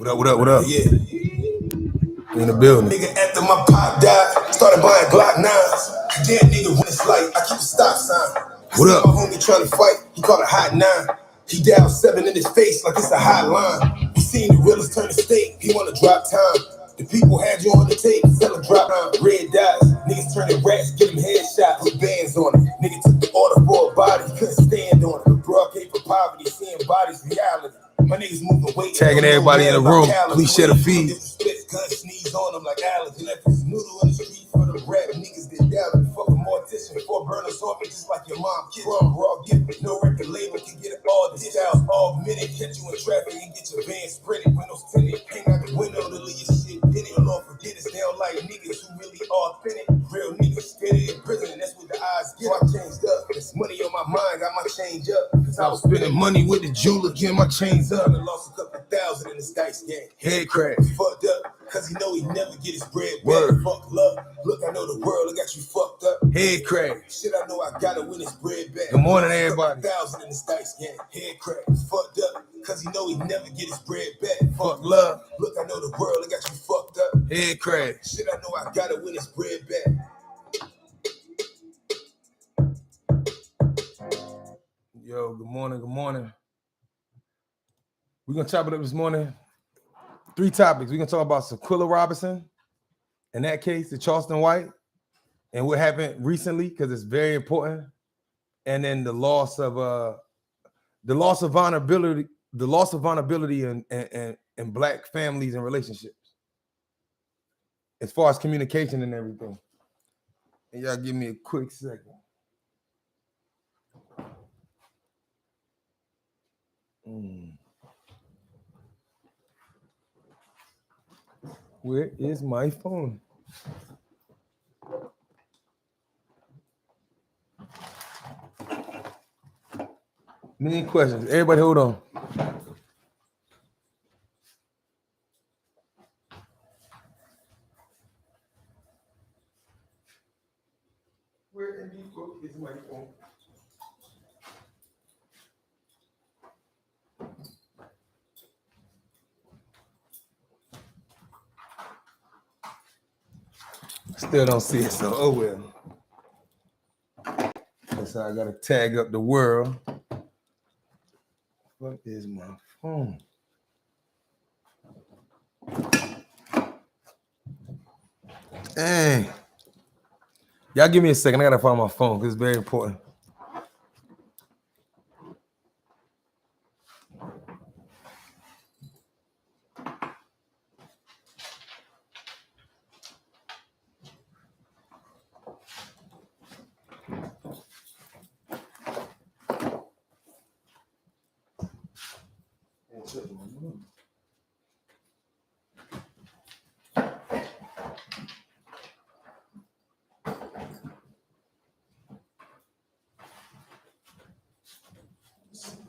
What up? Yeah. In the building. Nigga, after my pop died, started buying Glock 9s. Damn nigga, when it's light, I keep a stop sign. What up? My homie trying to fight, he called a hot 9. He dialed 7 in his face like it's a hotline. He seen the realest turn to state, he wanna drop time. The people had you on the tape, sell a drop down. Red dots, niggas turning rats, get them headshots, put bands on it. Nigga took the order for a body, couldn't stand on it. The broad paper poverty, seeing bodies reality. My niggas moving weight. Tagging everybody in the room, please share the feed. Gun sneeze on them like allergy. Left his noodle in the street for the rap niggas get down. Fuck a mortician before burners on me just like your mom. Kid raw gift, no record label can get it all. This styles all minute, catch you in traffic and get your van sprinted. Windows tinted, hang out the window to leave your shit in it. Don't forget it, they don't like niggas who really authentic. Real niggas scared in prison, that's what the eyes get. I changed up, there's money on my mind, got my change up. Cause I was spending money with the jeweler, getting my chains up. I lost a couple thousand in this dice game. Head crash, fucked up. Cause he know he never get his bread back. Word. Fuck love. Look, I know the world, I got you fucked up. Head crack. Shit, I know I gotta win his bread back. Good morning, everybody. 1,000 in this dice game. Head crack. Fucked up. Cause he know he never get his bread back. Fuck love. Look, I know the world, I got you fucked up. Head crack. Shit, I know I gotta win his bread back. Yo, good morning, good morning. We're gonna chop it up this morning. 3 topics. We're going to talk about Shanquella Robinson, in that case, the Charlston White, and what happened recently, because it's very important. And then the loss of vulnerability, in Black families and relationships, as far as communication and everything. And y'all give me a quick second. Where is my phone? Many questions. Everybody hold on. Where in the book is my phone? Still don't see it, so oh well. That's how I gotta tag up the world. What is my phone? Dang. Y'all give me a second. I gotta find my phone because it's very important.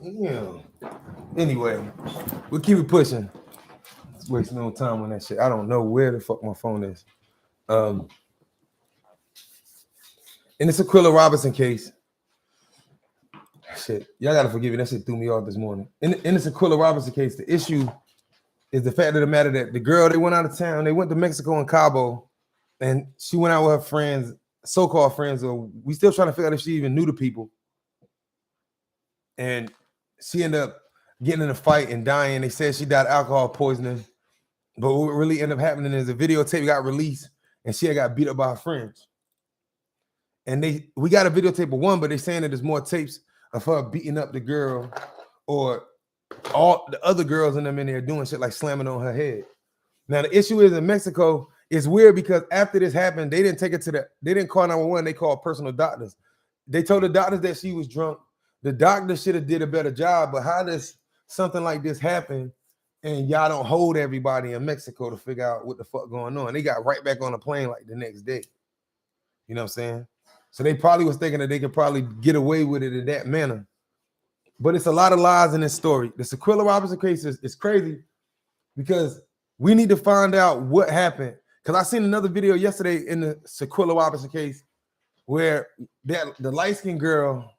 Yeah. Anyway, we'll keep it pushing. It's wasting no time on that shit. I don't know where the fuck my phone is. In the Shanquella Robinson case, shit, y'all gotta forgive me. That shit threw me off this morning. In the Shanquella Robinson case, the issue is the fact of the matter that the girl, they went out of town. They went to Mexico and Cabo, and she went out with her friends, so-called friends. Or we still trying to figure out if she even knew the people. And she ended up getting in a fight and dying. They said she died of alcohol poisoning. But what really ended up happening is a videotape got released and she had got beat up by her friends. And we got a videotape of one, but they're saying that there's more tapes of her beating up the girl or all the other girls in them in there doing shit like slamming on her head. Now, the issue is in Mexico, it's weird because after this happened, they didn't take it they didn't call 911, they called personal doctors. They told the doctors that she was drunk. The doctor should have did a better job, but how does something like this happen and y'all don't hold everybody in Mexico to figure out what the fuck going on? They got right back on the plane like the next day. You know what I'm saying? So they probably was thinking that they could probably get away with it in that manner. But it's a lot of lies in this story. The Shanquella Robinson case is crazy because we need to find out what happened. Because I seen another video yesterday in the Shanquella Robinson case where the light-skinned girl,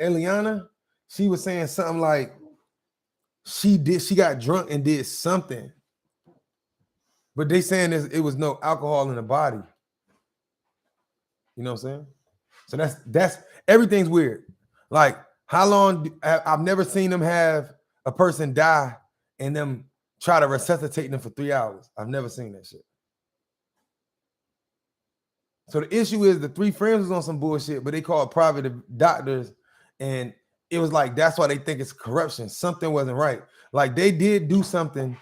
Eliana, she was saying something like she got drunk and did something. But they saying it was no alcohol in the body. You know what I'm saying? So that's everything's weird. Like, how long I've never seen them have a person die and them try to resuscitate them for 3 hours. I've never seen that shit. So the issue is the 3 friends was on some bullshit, but they called private doctors, and it was like that's why they think it's corruption. Something wasn't right. Like, they did do something.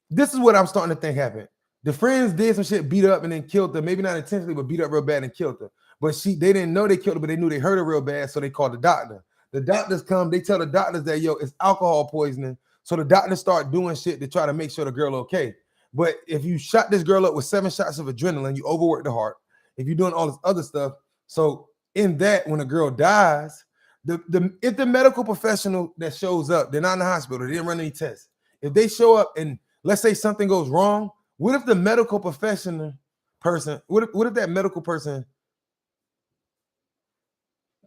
This is what I'm starting to think happened. The friends did some shit, beat her up and then killed her. Maybe not intentionally, but beat her up real bad and killed her. But they didn't know they killed her, but they knew they hurt her real bad, so they called the doctor. The doctors come, they tell the doctors that, yo, it's alcohol poisoning. So the doctors start doing shit to try to make sure the girl okay. But if you shot this girl up with 7 shots of adrenaline, you overwork the heart. If you're doing all this other stuff, so in that, when a girl dies, if the medical professional that shows up, they're not in the hospital, they didn't run any tests. If they show up and let's say something goes wrong, what if the medical professional person, what if that medical person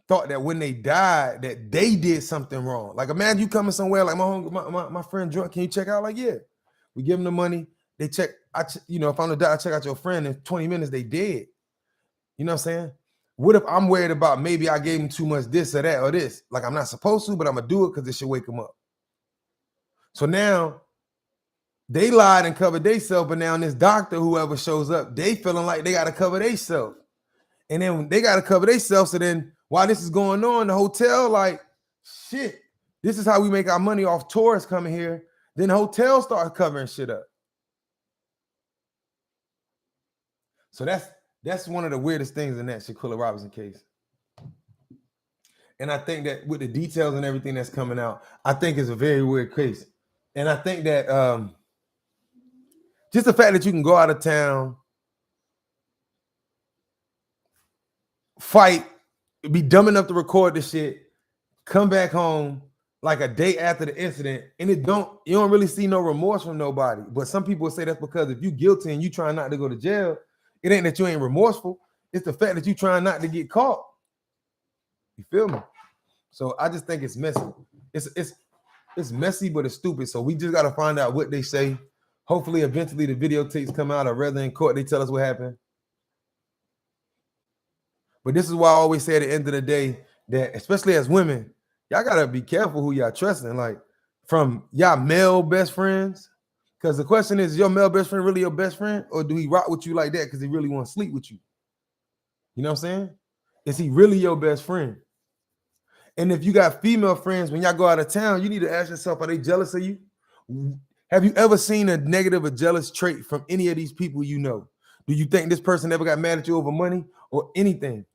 thought that when they died that they did something wrong? Like, imagine you coming somewhere like my friend drunk, can you check out? Like, yeah, we give them the money, they check. If I'm the doctor, I check out your friend in 20 minutes, they dead. You know what I'm saying? What if I'm worried about maybe I gave him too much this or that or this? Like, I'm not supposed to, but I'm gonna do it because it should wake him up. So now they lied and covered themselves, but now this doctor, whoever shows up, they feeling like they got to cover themselves. And then they got to cover themselves. So then while this is going on, the hotel, like, shit, this is how we make our money off tourists coming here. Then hotels start covering shit up. So that's one of the weirdest things in that Shanquella Robinson case. And I think that with the details and everything that's coming out, I think it's a very weird case. And I think that just the fact that you can go out of town, fight, be dumb enough to record the shit, come back home like a day after the incident, and you don't really see no remorse from nobody. But some people say that's because if you guilty and you trying not to go to jail, it ain't that you ain't remorseful. It's the fact that you trying not to get caught. You feel me? So I just think it's messy. It's messy, but it's stupid. So we just got to find out what they say. Hopefully, eventually the videotapes come out, or rather in court, they tell us what happened. But this is why I always say at the end of the day that, especially as women, y'all got to be careful who y'all trusting. Like, from y'all male best friends, because the question is your male best friend really your best friend, or do he rock with you like that because he really want to sleep with you? You know what I'm saying? Is he really your best friend? And if you got female friends, when y'all go out of town, you need to ask yourself, are they jealous of you? Have you ever seen a negative or jealous trait from any of these people you know? Do you think this person ever got mad at you over money or anything?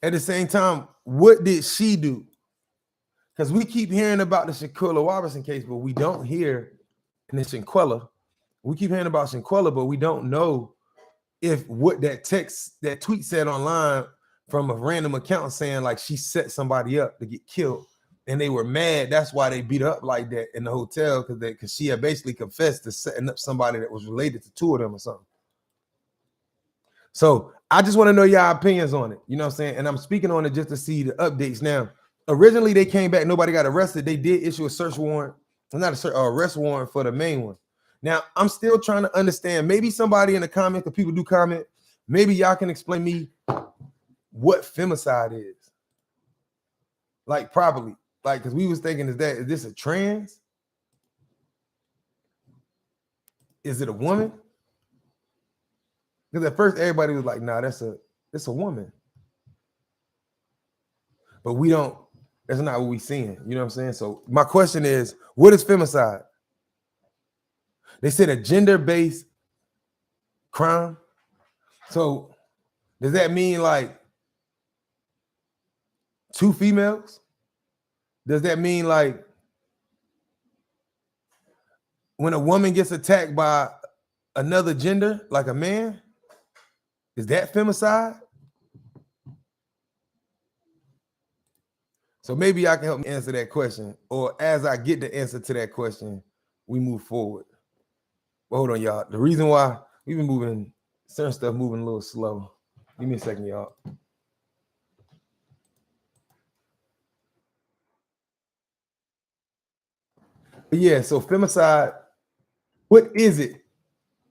At the same time, what did she do? Because we keep hearing about the Shanquella Robinson case, but we don't hear in the Shanquella. We keep hearing about Shanquella, but we don't know if what that tweet said online from a random account saying like she set somebody up to get killed and they were mad. That's why they beat her up like that in the hotel, because she had basically confessed to setting up somebody that was related to 2 of them or something. So I just want to know y'all opinions on it. You know what I'm saying? And I'm speaking on it just to see the updates. Now, originally they came back, nobody got arrested. They did issue a search warrant, not arrest warrant for the main one. Now, I'm still trying to understand. Maybe somebody in the comments, because people do comment, maybe y'all can explain me what femicide is. Like, properly. Like, because we was thinking, is this a trans? Is it a woman? Because at first everybody was like, nah, it's a woman. But that's not what we seeing. You know what I'm saying? So my question is, what is femicide? They said a gender-based crime. So does that mean like 2 females? Does that mean like when a woman gets attacked by another gender, like a man? Is that femicide? So maybe y'all can help me answer that question. Or as I get the answer to that question, we move forward. But hold on, y'all. The reason why we've been moving, certain stuff moving a little slow. Give me a second, y'all. yeah, so femicide, what is it?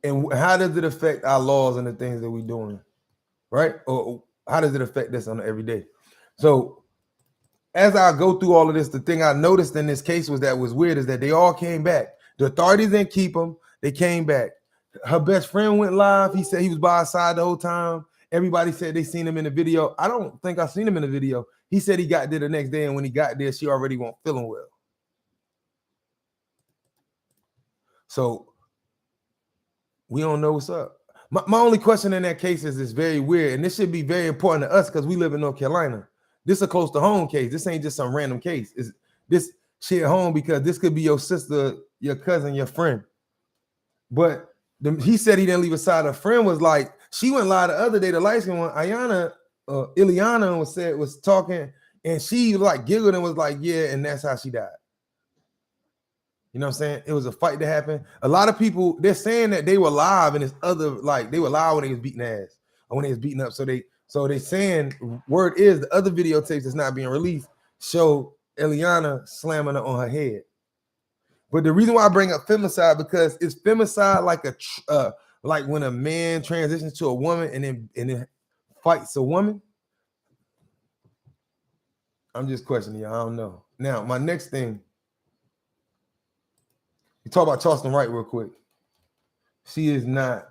And how does it affect our laws and the things that we're doing? Right? Or how does it affect us on an everyday? So as I go through all of this, the thing I noticed in this case was weird is that they all came back. The authorities didn't keep them. They came back. Her best friend went live. He said he was by her side the whole time. Everybody said they seen him in the video. I don't think I seen him in the video. He said he got there the next day, and when he got there, she already wasn't feeling well. So we don't know what's up. My only question in that case is it's very weird, and this should be very important to us because we live in North Carolina. This is a close to home case. This ain't just some random case. This shit home because this could be your sister, your cousin, your friend. But he said he didn't leave aside. Her friend was like, she went live the other day. The light skin one, Ileana was talking, and she like giggled and was like, yeah, and that's how she died. You know what I'm saying? It was a fight that happened. A lot of people, they're saying that they were live and this other, like they were live when they was beating ass or when they was beating up. So they saying word is the other videotapes that's not being released show Ileana slamming her on her head. But the reason why I bring up femicide because it's femicide like when a man transitions to a woman and then fights a woman. I'm just questioning you. I don't know. Now, my next thing. You talk about Charlston White real quick. She is not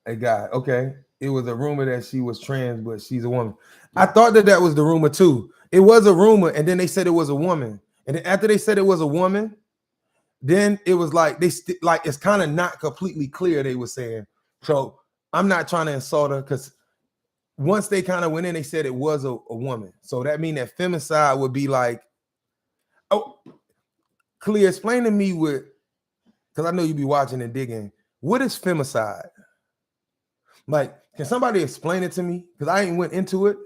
a guy. Okay. It was a rumor that she was trans, but she's a woman. I thought that was the rumor too. It was a rumor, and then they said it was a woman. And then after they said it was a woman, then it was like it's kind of not completely clear, they were saying. So I'm not trying to insult her because once they kind of went in, they said it was a woman. So that means that femicide would be like, oh, Clea, explain to me what, because I know you be watching and digging. What is femicide? Like, can somebody explain it to me? Because I ain't went into it.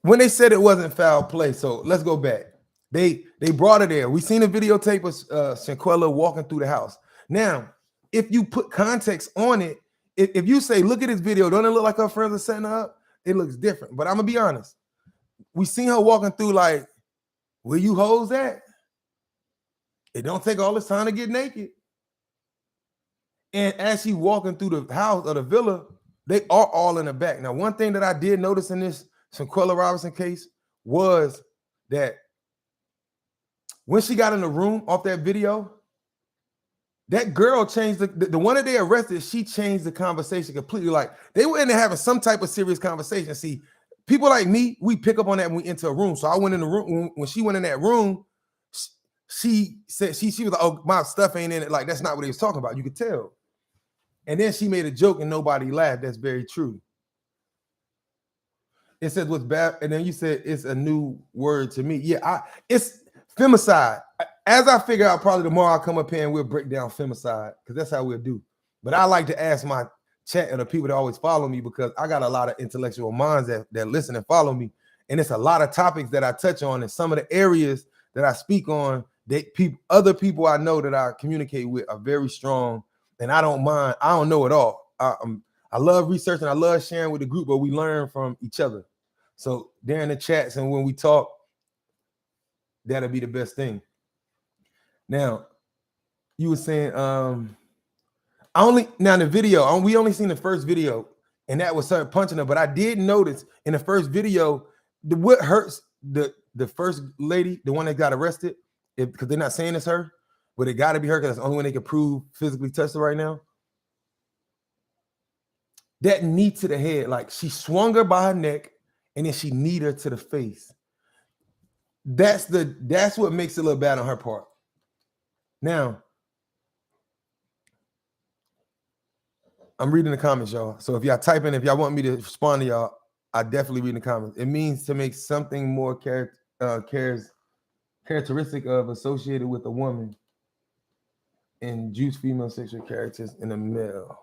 When they said it wasn't foul play, so let's go back. They brought her there. We seen a videotape of Shanquella walking through the house. Now, if you put context on it, if you say, look at this video, don't it look like her friends are setting her up? It looks different. But I'm gonna be honest. We seen her walking through like, where you hoes at? It don't take all this time to get naked. And as she walking through the house or the villa, they are all in the back. Now, one thing that I did notice in this Shanquella Robinson case was that when she got in the room off that video, that girl changed the one that they arrested. She changed the conversation completely. Like they were in there having some type of serious conversation. See, people like me, we pick up on that when we enter a room. So I went in the room when she went in that room. She said she was like, "Oh, my stuff ain't in it." Like that's not what he was talking about. You could tell. And then she made a joke and nobody laughed. That's very true. It says what's bad, and then you said it's a new word to me. Yeah, it's femicide. As I figure out, probably tomorrow I'll come up here and we'll break down femicide because that's how we'll do. But I like to ask my chat and the people that always follow me because I got a lot of intellectual minds that listen and follow me, and it's a lot of topics that I touch on, and some of the areas that I speak on. Other people I know that I communicate with are very strong, and I don't mind. I don't know it all. I love researching. I love sharing with the group, but we learn from each other. So during the chats and when we talk, that'll be the best thing. Now, you were saying, the video, we only seen the first video, and that was her punching her. But I did notice in the first video, what hurts the first lady, the one that got arrested, because they're not saying it's her, but it got to be her because that's the only one they can prove physically touched her right now. That knee to the head, like she swung her by her neck and then she kneed her to the face. That's what makes it a little bad on her part. Now, I'm reading the comments, y'all. So if y'all type in, if y'all want me to respond to y'all, I definitely read the comments. It means to make something more characteristic of associated with a woman and juice female sexual characters in a male.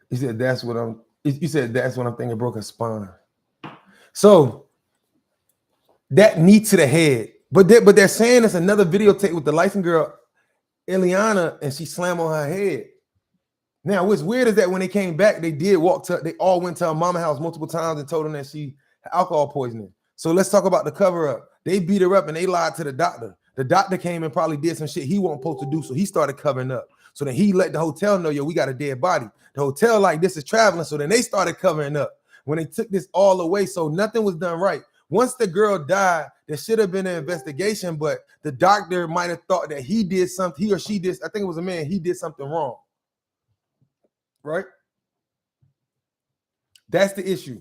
You said that's what I'm thinking broke her spine. So that knee to the head, but they're saying it's another videotape with the license girl, Ileana, and she slammed on her head. Now, what's weird is that when they came back, they all went to her mama house multiple times and told them that she alcohol poisoning. So let's talk about the cover up. They beat her up and they lied to the doctor. The doctor came and probably did some shit he wasn't supposed to do, so he started covering up. So then he let the hotel know, yo, we got a dead body. The hotel like, this is traveling, so then they started covering up. When they took this all away, so nothing was done right. Once the girl died, there should have been an investigation, but the doctor might have thought that he did something, he or she did, I think it was a man, he did something wrong. Right? That's the issue.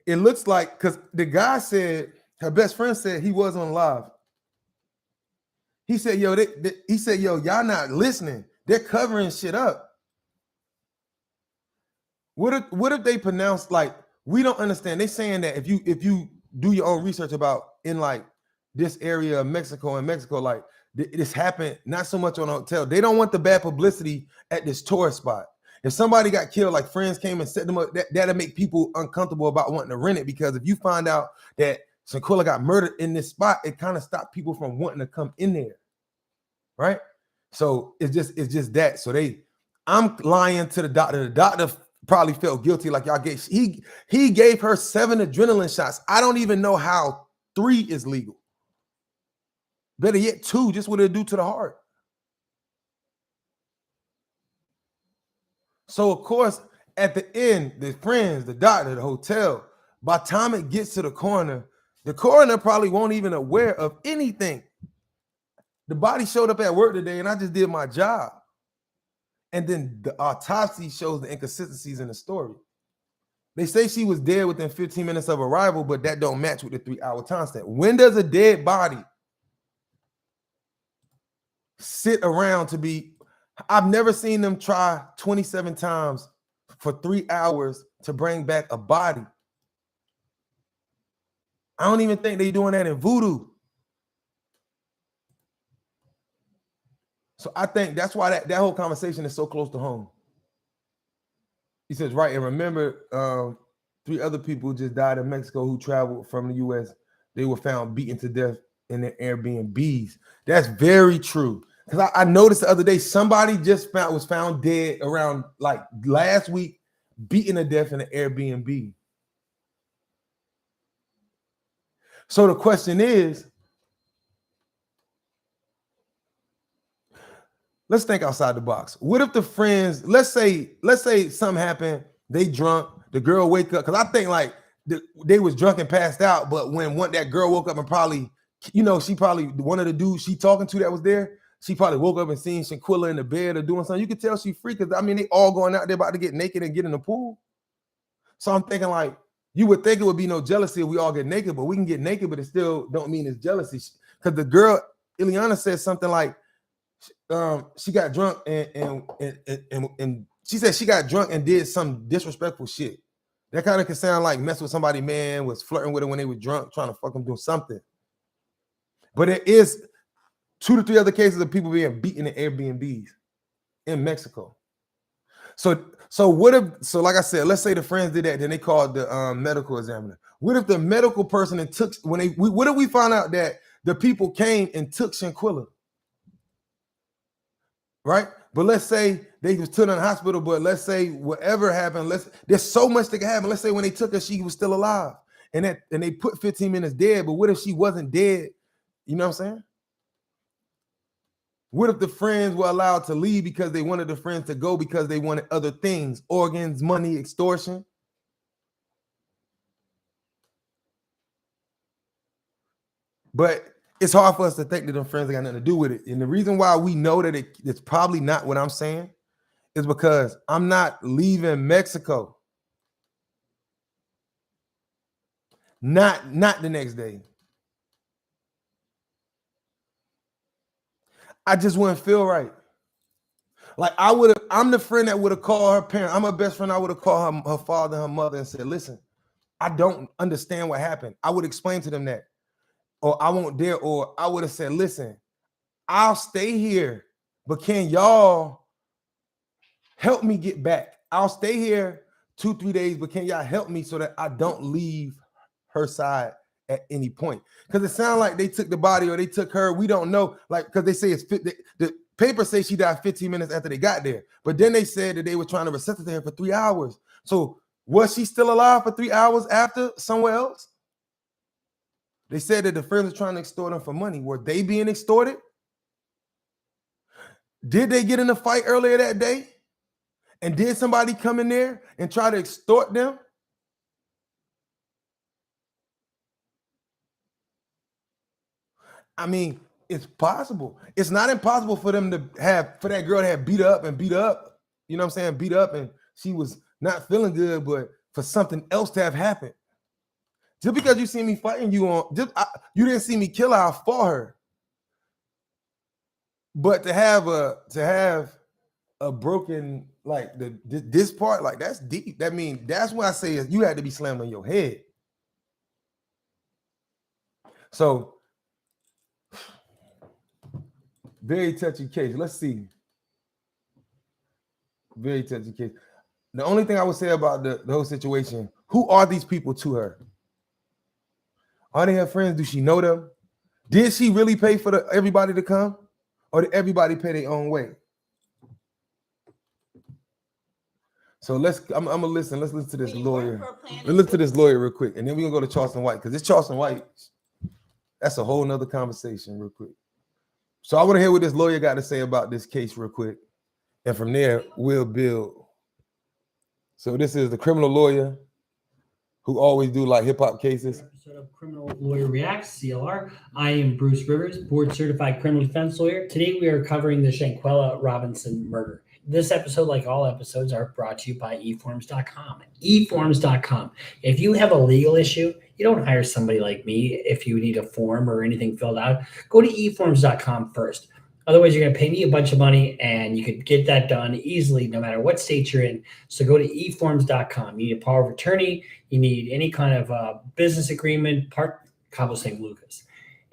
It looks like, because the guy said, her best friend said he was on live. He said, yo, y'all not listening. They're covering shit up. What if they pronounce, like, we don't understand. They saying that if you do your own research about in like this area of Mexico and Mexico, like this happened not so much on a hotel. They don't want the bad publicity at this tourist spot. If somebody got killed, like friends came and set them up, that'll make people uncomfortable about wanting to rent it, because if you find out that Shanquella got murdered in this spot, it kind of stopped people from wanting to come in there, right? So it's just that. So I'm lying to the doctor. The doctor probably felt guilty, like y'all gave. He gave her 7 adrenaline shots. I don't even know how 3 is legal. Better yet, 2, just what it'll do to the heart. So, of course, at the end, the friends, the doctor, the hotel, by the time it gets to the coroner probably won't even aware of anything. The body showed up at work today, and I just did my job. And then the autopsy shows the inconsistencies in the story. They say she was dead within 15 minutes of arrival, but that don't match with the 3-hour time stamp. When does a dead body sit around to be... I've never seen them try 27 times for 3 hours to bring back a body. I don't even think they're doing that in voodoo. So I think that's why that whole conversation is so close to home. He says, right, and remember, 3 other people just died in Mexico who traveled from the U.S. They were found beaten to death in their Airbnbs. That's very true. Because I noticed the other day, somebody was found dead around like last week, beaten to death in an Airbnb. So the question is, let's think outside the box. What if the friends, let's say something happened, they drunk, the girl wake up, because I think like they was drunk and passed out, but when that girl woke up and probably, she probably, one of the dudes she talking to that was there, she probably woke up and seen Shanquella in the bed or doing something. You could tell she freaked, because I mean, they all going out there about to get naked and get in the pool. So I'm thinking like, you would think it would be no jealousy if we all get naked, but we can get naked, but it still don't mean it's jealousy. Because the girl, Ileana, said something like, she got drunk and she said she got drunk and did some disrespectful shit. That kind of can sound like mess with somebody, man, was flirting with her when they were drunk, trying to fuck them, do something. But there is 2 to 3 other cases of people being beaten in Airbnbs in Mexico. So what if, so like I said, let's say the friends did that, then they called the medical examiner. What if the medical person what if we find out that the people came and took Shanquella? Right? But let's say they was put in the hospital, but let's say whatever happened, there's so much that can happen. Let's say when they took her, she was still alive. And they put 15 minutes dead, but what if she wasn't dead? You know what I'm saying? What if the friends were allowed to leave because they wanted the friends to go because they wanted other things, organs, money, extortion? But it's hard for us to think that them friends got nothing to do with it. And the reason why we know that it's probably not what I'm saying is because I'm not leaving Mexico. Not the next day. I just wouldn't feel right. Like I'm the friend that would have called her parent. I'm her best friend. I would have called her father, her mother, and said, listen, I don't understand what happened. I would explain to them that. Or I won't dare, or I would have said, listen, I'll stay here, but can y'all help me get back? I'll stay here 2-3 days, but can y'all help me so that I don't leave her side at any point? Because it sounds like they took the body or they took her. We don't know, like, because they say the paper says she died 15 minutes after they got there, but then they said that they were trying to resuscitate her for 3 hours. So Was she still alive for 3 hours after somewhere else? They said that the friends were trying to extort them for money. Were they being extorted? Did they get in a fight earlier that day? And did somebody come in there and try to extort them? I mean, it's possible. It's not impossible for them to have, for that girl to have beat up. You know what I'm saying? Beat up and she was not feeling good, but for something else to have happened. Just because you see me fighting you on, you didn't see me kill her, I fought her. But to have a broken, like this part, like that's deep. That means that's what I say is you had to be slammed on your head. So very touchy case. Let's see. Very touchy case. The only thing I would say about the whole situation, who are these people to her? Are they her friends? Do she know them? Did she really pay for everybody to come? Or did everybody pay their own way? So I'm gonna listen. Let's listen to this lawyer. Let's listen to this lawyer real quick, and then we're gonna go to Charlston White, because this Charlston White, that's a whole nother conversation real quick. So I want to hear what this lawyer got to say about this case real quick. And from there, we'll build. So this is the criminal lawyer who always do like hip hop cases. Episode of Criminal Lawyer Reacts, CLR. I am Bruce Rivers, board certified criminal defense lawyer. Today we are covering the Shanquella Robinson murder. This episode, like all episodes, are brought to you by eForms.com. eForms.com. If you have a legal issue, you don't hire somebody like me. If you need a form or anything filled out, go to eForms.com first. Otherwise, you're going to pay me a bunch of money, and you could get that done easily no matter what state you're in. So go to eForms.com. You need a power of attorney. You need any kind of business agreement, Cabo St. Lucas.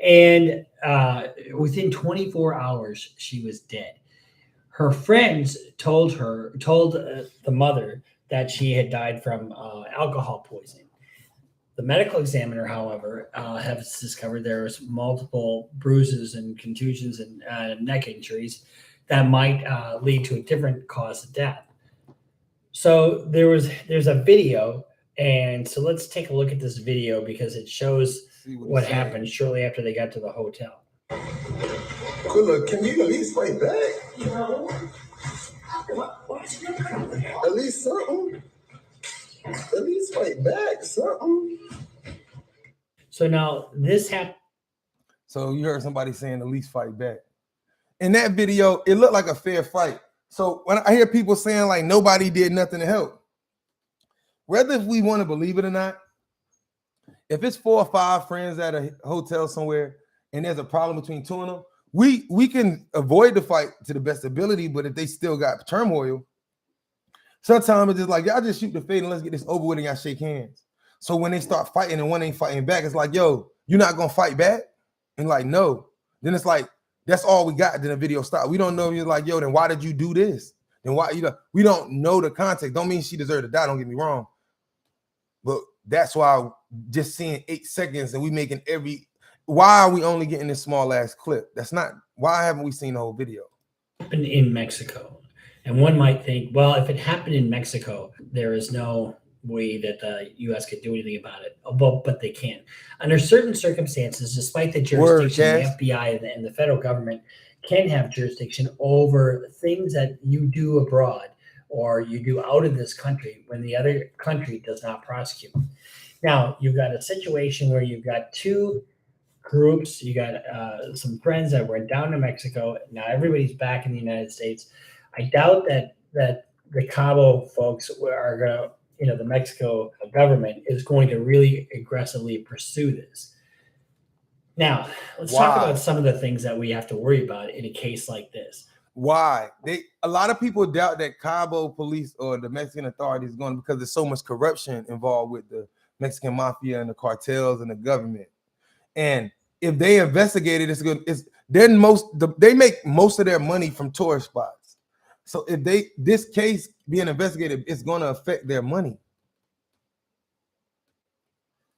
And within 24 hours, she was dead. Her friends told the mother that she had died from alcohol poisoning. The medical examiner, however, has discovered there's multiple bruises and contusions and neck injuries that might lead to a different cause of death. So there's a video, and so let's take a look at this video because it shows what happened shortly after they got to the hotel. Good look, can you at least fight back? No. At least something. At least fight back, something. So now this happened. So you heard somebody saying at least fight back. In that video, it looked like a fair fight. So when I hear people saying like nobody did nothing to help, whether if we want to believe it or not, if it's 4 or 5 friends at a hotel somewhere and there's a problem between 2 of them, we can avoid the fight to the best ability, but if they still got turmoil, sometimes it's just like, y'all just shoot the fade and let's get this over with and y'all shake hands. So when they start fighting and one ain't fighting back, it's like, yo, you're not gonna fight back? And like, no. Then it's like, that's all we got. Then the video stopped. We don't know. You're like, yo, then why did you do this? Then why, we don't know the context. Don't mean she deserved to die, don't get me wrong. But that's why just seeing 8 seconds and we making why are we only getting this small ass clip? That's not, why haven't we seen the whole video? Happened in Mexico. And one might think, well, if it happened in Mexico, there is no way that the U.S. could do anything about it. But they can. Under certain circumstances, despite the jurisdiction, the FBI and the federal government can have jurisdiction over things that you do abroad or you do out of this country when the other country does not prosecute. Now, you've got a situation where you've got 2 groups. You got some friends that went down to Mexico. Now everybody's back in the United States. I doubt that the Cabo folks are going to, the Mexico government is going to really aggressively pursue this. Now, let's talk about some of the things that we have to worry about in a case like this. Why? A lot of people doubt that Cabo police or the Mexican authorities is going, because there's so much corruption involved with the Mexican mafia and the cartels and the government. And if they investigated, it's good. They make most of their money from tourist spots. So if this case being investigated, it's going to affect their money.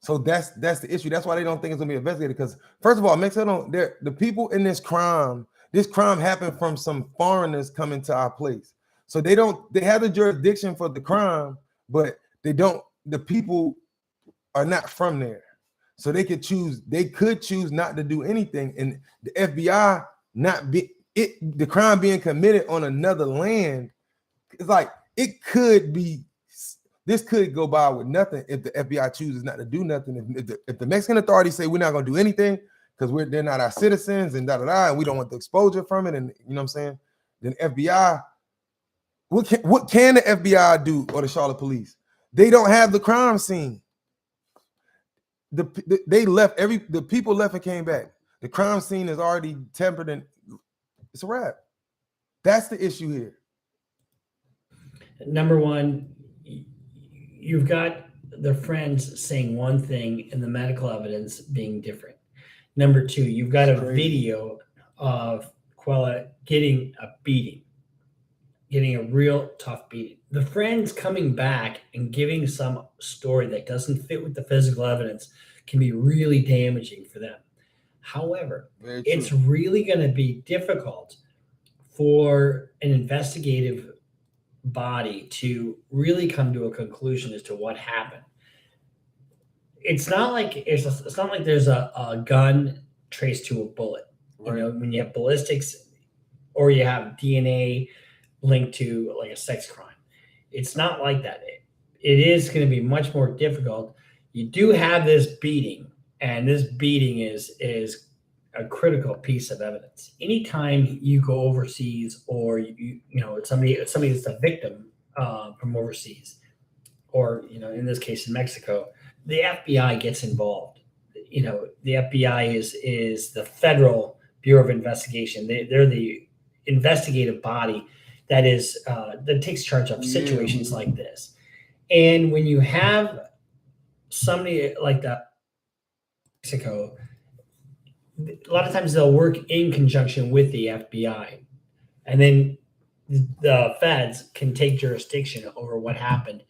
So that's the issue. That's why they don't think it's going to be investigated. Because first of all, Mexico the people in this crime happened from some foreigners coming to our place. So they have the jurisdiction for the crime, but the people are not from there. So they could choose not to do anything. And the FBI the crime being committed on another land, it's like this could go by with nothing if the FBI chooses not to do nothing. If the Mexican authorities say we're not going to do anything because they're not our citizens and and we don't want the exposure from it, and you know what I'm saying, then FBI, what can the FBI do, or the Charlotte police? They don't have the crime scene. The people left and came back. The crime scene is already tempered and it's a wrap. That's the issue here. Number one, you've got the friends saying one thing and the medical evidence being different. Number two, you've got a video of Quella getting a beating, getting a real tough beating. The friends coming back and giving some story that doesn't fit with the physical evidence can be really damaging for them. However, it's really going to be difficult for an investigative body to really come to a conclusion as to what happened. It's not like there's a gun traced to a bullet. Right. You know, when you have ballistics or you have DNA linked to like a sex crime, it's not like that. It is going to be much more difficult. You do have this beating, and this beating is a critical piece of evidence. Anytime you go overseas, or you know somebody that's a victim from overseas, or in this case in Mexico, the FBI gets involved. The FBI is the Federal Bureau of Investigation. They're the investigative body that takes charge of situations like this. And when you have somebody like that, Mexico, a lot of times they'll work in conjunction with the FBI, and then the feds can take jurisdiction over what happened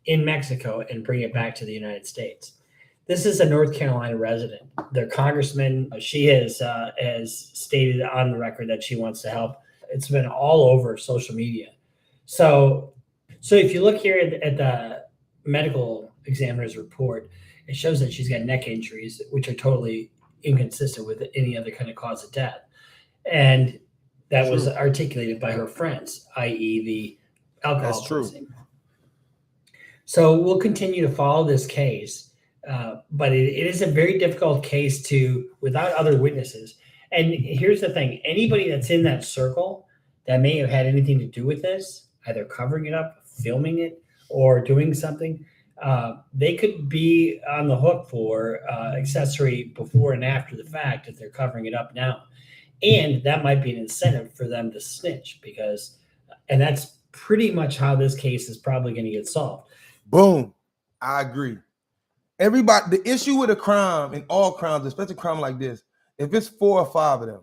in Mexico and bring it back to the United States. This is a North Carolina resident. Their congressman, she has stated on the record that she wants to help. It's been all over social media. So if you look here at the medical examiner's report, it shows that she's got neck injuries, which are totally inconsistent with any other kind of cause of death. And that was articulated by her friends, i.e. the alcohol poisoning. So we'll continue to follow this case, but it is a very difficult case without other witnesses. And here's the thing, anybody that's in that circle that may have had anything to do with this, either covering it up, filming it, or doing something, they could be on the hook for accessory before and after the fact if they're covering it up now. And that might be an incentive for them to snitch and that's pretty much how this case is probably going to get solved. Boom. I agree. The issue with a crime, and all crimes, especially a crime like this, if it's 4 or 5 of them,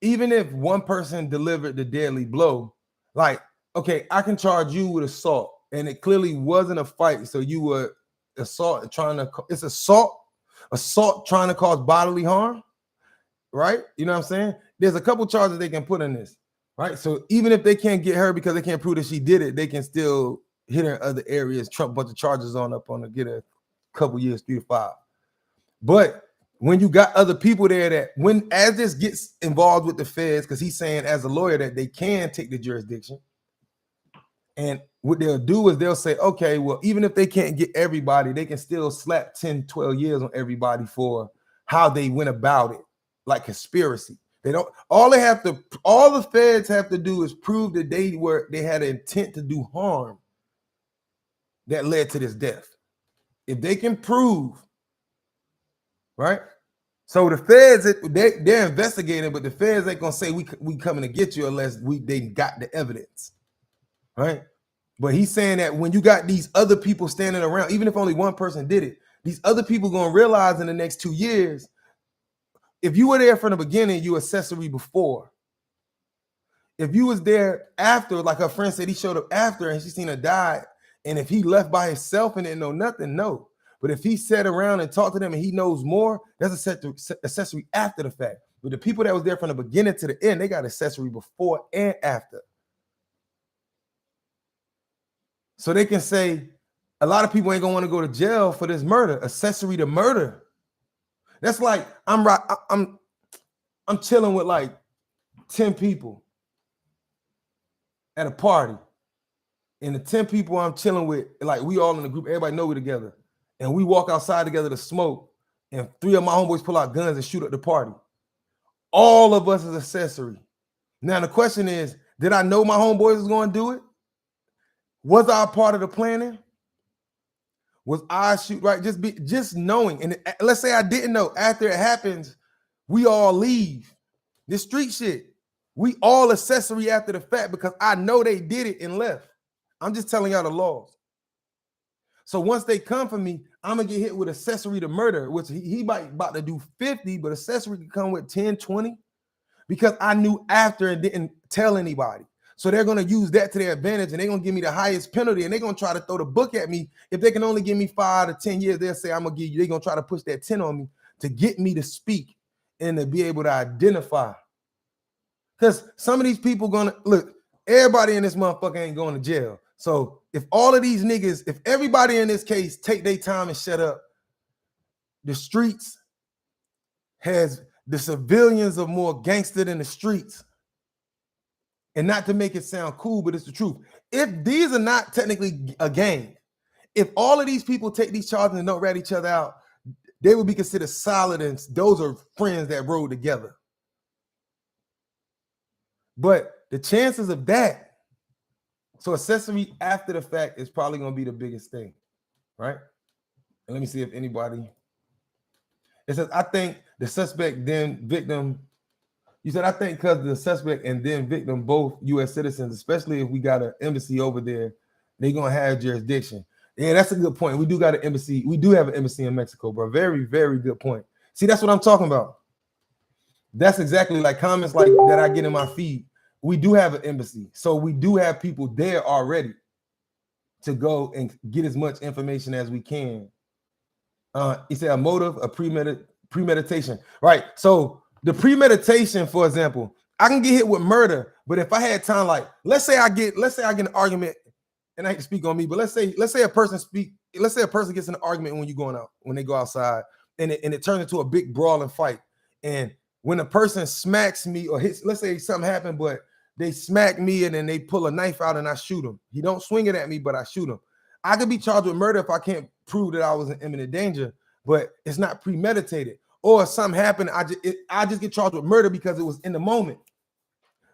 even if one person delivered the deadly blow, like, okay, I can charge you with assault, and it clearly wasn't a fight, so you were assault trying to cause bodily harm, right? You know what I'm saying? There's a couple charges they can put in this, right? So even if they can't get her because they can't prove that she did it, they can still hit her in other areas, trump a bunch of charges on to get a couple years, 3 to 5. But when you got other people there as this gets involved with the feds, because he's saying as a lawyer that they can take the jurisdiction, and what they'll do is they'll say, okay, well, even if they can't get everybody, they can still slap 10, 12 years on everybody for how they went about it, like conspiracy. All the feds have to do is prove that they had an intent to do harm that led to this death. If they can prove, right? So the feds, they're investigating, but the feds ain't gonna say we coming to get you unless they got the evidence, right? But he's saying that when you got these other people standing around, even if only one person did it, these other people gonna realize in the next 2 years, if you were there from the beginning, you accessory before. If you was there after, like her friend said, he showed up after and she seen her die, and if he left by himself and didn't know nothing, no. But if he sat around and talked to them and he knows more, that's accessory after the fact. But the people that was there from the beginning to the end, they got accessory before and after. So they can say, A lot of people ain't gonna want to go to jail for this murder, accessory to murder. That's like I'm chilling with like 10 people at a party. And the 10 people I'm chilling with, like we all in the group, everybody know we together. And we walk outside together to smoke, and 3 of my homeboys pull out guns and shoot at the party. All of us is accessory. Now the question is, did I know my homeboys was going to do it? Was I a part of the planning? Was I shoot right? Just knowing. And let's say I didn't know. After it happens, we all leave. This street shit. We all accessory after the fact because I know they did it and left. I'm just telling y'all the laws. So once they come for me, I'm gonna get hit with accessory to murder, which he might about to do 50, but accessory could come with 10, 20, because I knew after and didn't tell anybody. So they're gonna use that to their advantage, and they're gonna give me the highest penalty, and they're gonna try to throw the book at me. If they can only give me 5 to 10 years, they'll say I'm gonna give you. They're gonna try to push that 10 on me to get me to speak and to be able to identify. Because some of these people gonna look. Everybody in this motherfucker ain't going to jail. So if all of these niggas, if everybody in this case take their time and shut up, the streets has the civilians are more gangster than the streets. And not to make it sound cool, but it's the truth. If these are not technically a gang, if all of these people take these charges and don't rat each other out, they would be considered solid, and those are friends that rode together. But the chances of that, so accessory after the fact is probably going to be the biggest thing, right? And let me see if anybody. It says, I think the suspect then victim. You said, I think because the suspect and then victim both U.S. citizens, especially if we got an embassy over there, they're going to have jurisdiction. Yeah, that's a good point. We do got an embassy. We do have an embassy in Mexico, bro. Very, very good point. See, that's what I'm talking about. That's exactly like comments like that I get in my feed. We do have an embassy. So we do have people there already to go and get as much information as we can. He said a motive, a premeditation. Right. So the premeditation, for example, I can get hit with murder, but if I had time, like let's say I get an argument, and I can speak on me, but let's say a person gets in an argument when they go outside, and it turns into a big brawling fight. And when a person smacks me or hits, let's say something happened, but they smack me and then they pull a knife out and I shoot him. He don't swing it at me, but I shoot him. I could be charged with murder if I can't prove that I was in imminent danger, but it's not premeditated. Or if something happened, I just get charged with murder because it was in the moment.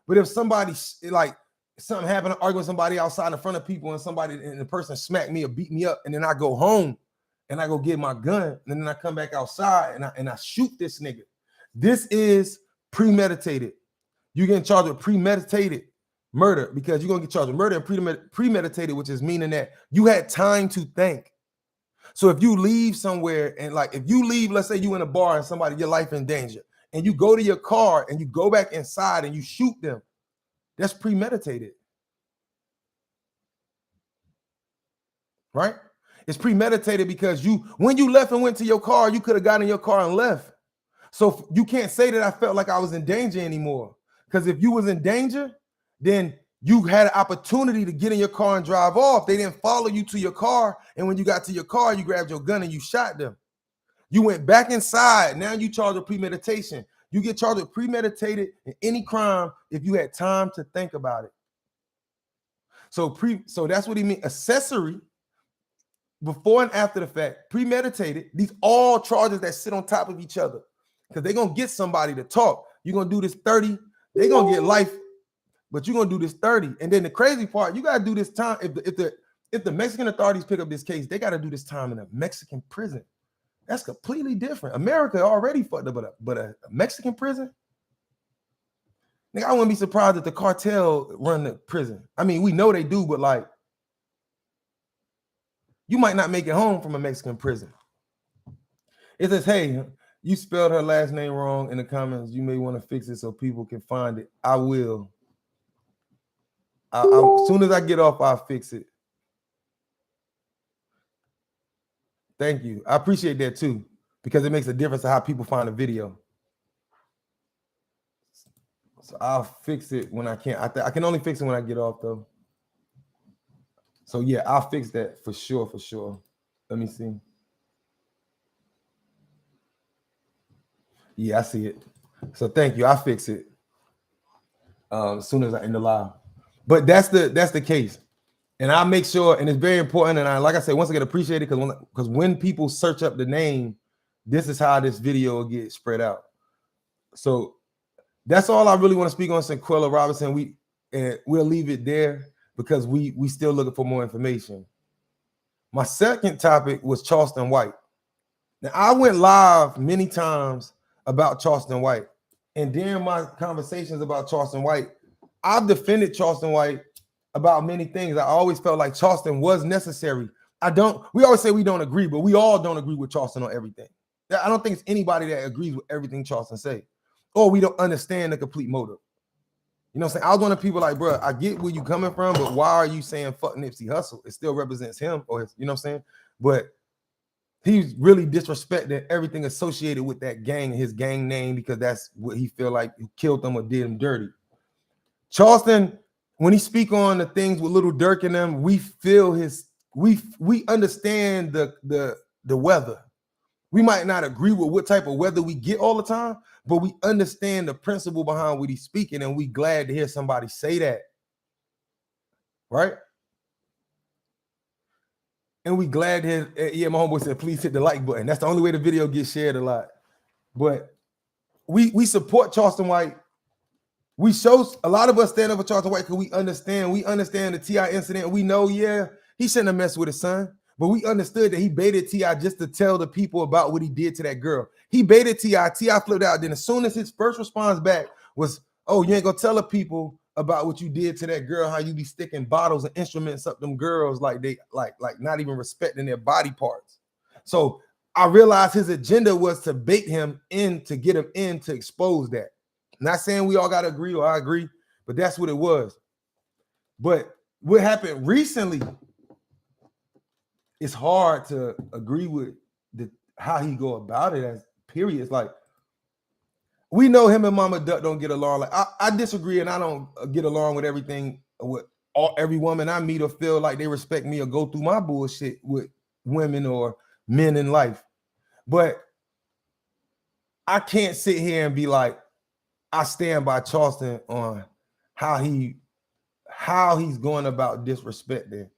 But if somebody like something happened, I argue with somebody outside in front of people, and the person smacked me or beat me up, and then I go home and I go get my gun, and then I come back outside and I shoot this nigga. This is premeditated. You're getting charged with premeditated murder because you're gonna get charged with murder and premeditated, which is meaning that you had time to think. So if you leave somewhere and like if you leave, let's say you in a bar and your life in danger, and you go to your car and you go back inside and you shoot them, that's premeditated. Right? It's premeditated because when you left and went to your car, you could have gotten in your car and left. So you can't say that I felt like I was in danger anymore. Because if you was in danger, then you had an opportunity to get in your car and drive off. They didn't follow you to your car. And when you got to your car, you grabbed your gun and you shot them. You went back inside. Now you charged with premeditation. You get charged with premeditated in any crime if you had time to think about it. So that's what he means. Accessory, before and after the fact, premeditated. These all charges that sit on top of each other. Because they're going to get somebody to talk. You're going to do this 30. They're going to get life, but you're going to do this 30. And then the crazy part, you got to do this time. If the Mexican authorities pick up this case, they got to do this time in a Mexican prison. That's completely different. America already fucked up, but a Mexican prison? Nigga, I wouldn't be surprised if the cartel run the prison. I mean, we know they do, but like, you might not make it home from a Mexican prison. It says, hey, you spelled her last name wrong in the comments. You may want to fix it so people can find it. I will. As soon as I get off, I'll fix it. Thank you. I appreciate that too, because it makes a difference to how people find a video. So I'll fix it when I can. I can only fix it when I get off though. So yeah, I'll fix that for sure, for sure. Let me see. Yeah, I see it. So thank you. I'll fix it as soon as I end the live. But that's the case. And I'll make sure, and it's very important. And I, like I said, once again, appreciate it because when people search up the name, this is how this video will get spread out. So that's all I really want to speak on Shanquella Robinson. We'll leave it there because we still looking for more information. My second topic was Charlston White. Now I went live many times about Charlston White, and during my conversations about Charlston White, I've defended Charlston White about many things. I always felt like Charlston was necessary. We always say we don't agree, but we all don't agree with Charlston on everything. I don't think it's anybody that agrees with everything Charlston say, or we don't understand the complete motive. You know what I'm saying? I was one of the people like, bro, I get where you coming from, but why are you saying fuck Nipsey Hussle? It still represents him, or his, you know what I'm saying? But he's really disrespecting everything associated with that gang, his gang name, because that's what he feel like killed them or did him dirty. Charlston, when he speak on the things with Little Durk and them, we feel we understand the weather. We might not agree with what type of weather we get all the time, but we understand the principle behind what he's speaking, and we glad to hear somebody say that, right? And we glad to hear, yeah, my homeboy said, please hit the like button. That's the only way the video gets shared a lot. But we support Charlston White. We show a lot of us stand up for Charlston White because we understand the T.I. incident. We know, yeah, he shouldn't have messed with his son. But we understood that he baited T.I. just to tell the people about what he did to that girl. He baited T.I. T.I. flipped out. Then as soon as his first response back was, oh, you ain't gonna tell the people about what you did to that girl, how you be sticking bottles and instruments up them girls like they like not even respecting their body parts. So I realized his agenda was to bait him in, to get him in, to expose that. Not saying we all got to agree or I agree, but that's what it was. But what happened recently, it's hard to agree with how he go about it as period. It's like, we know him and Mama Duck don't get along. Like I disagree and I don't get along with everything with every woman I meet or feel like they respect me or go through my bullshit with women or men in life. But I can't sit here and be like, I stand by Charlston on how he's going about disrespecting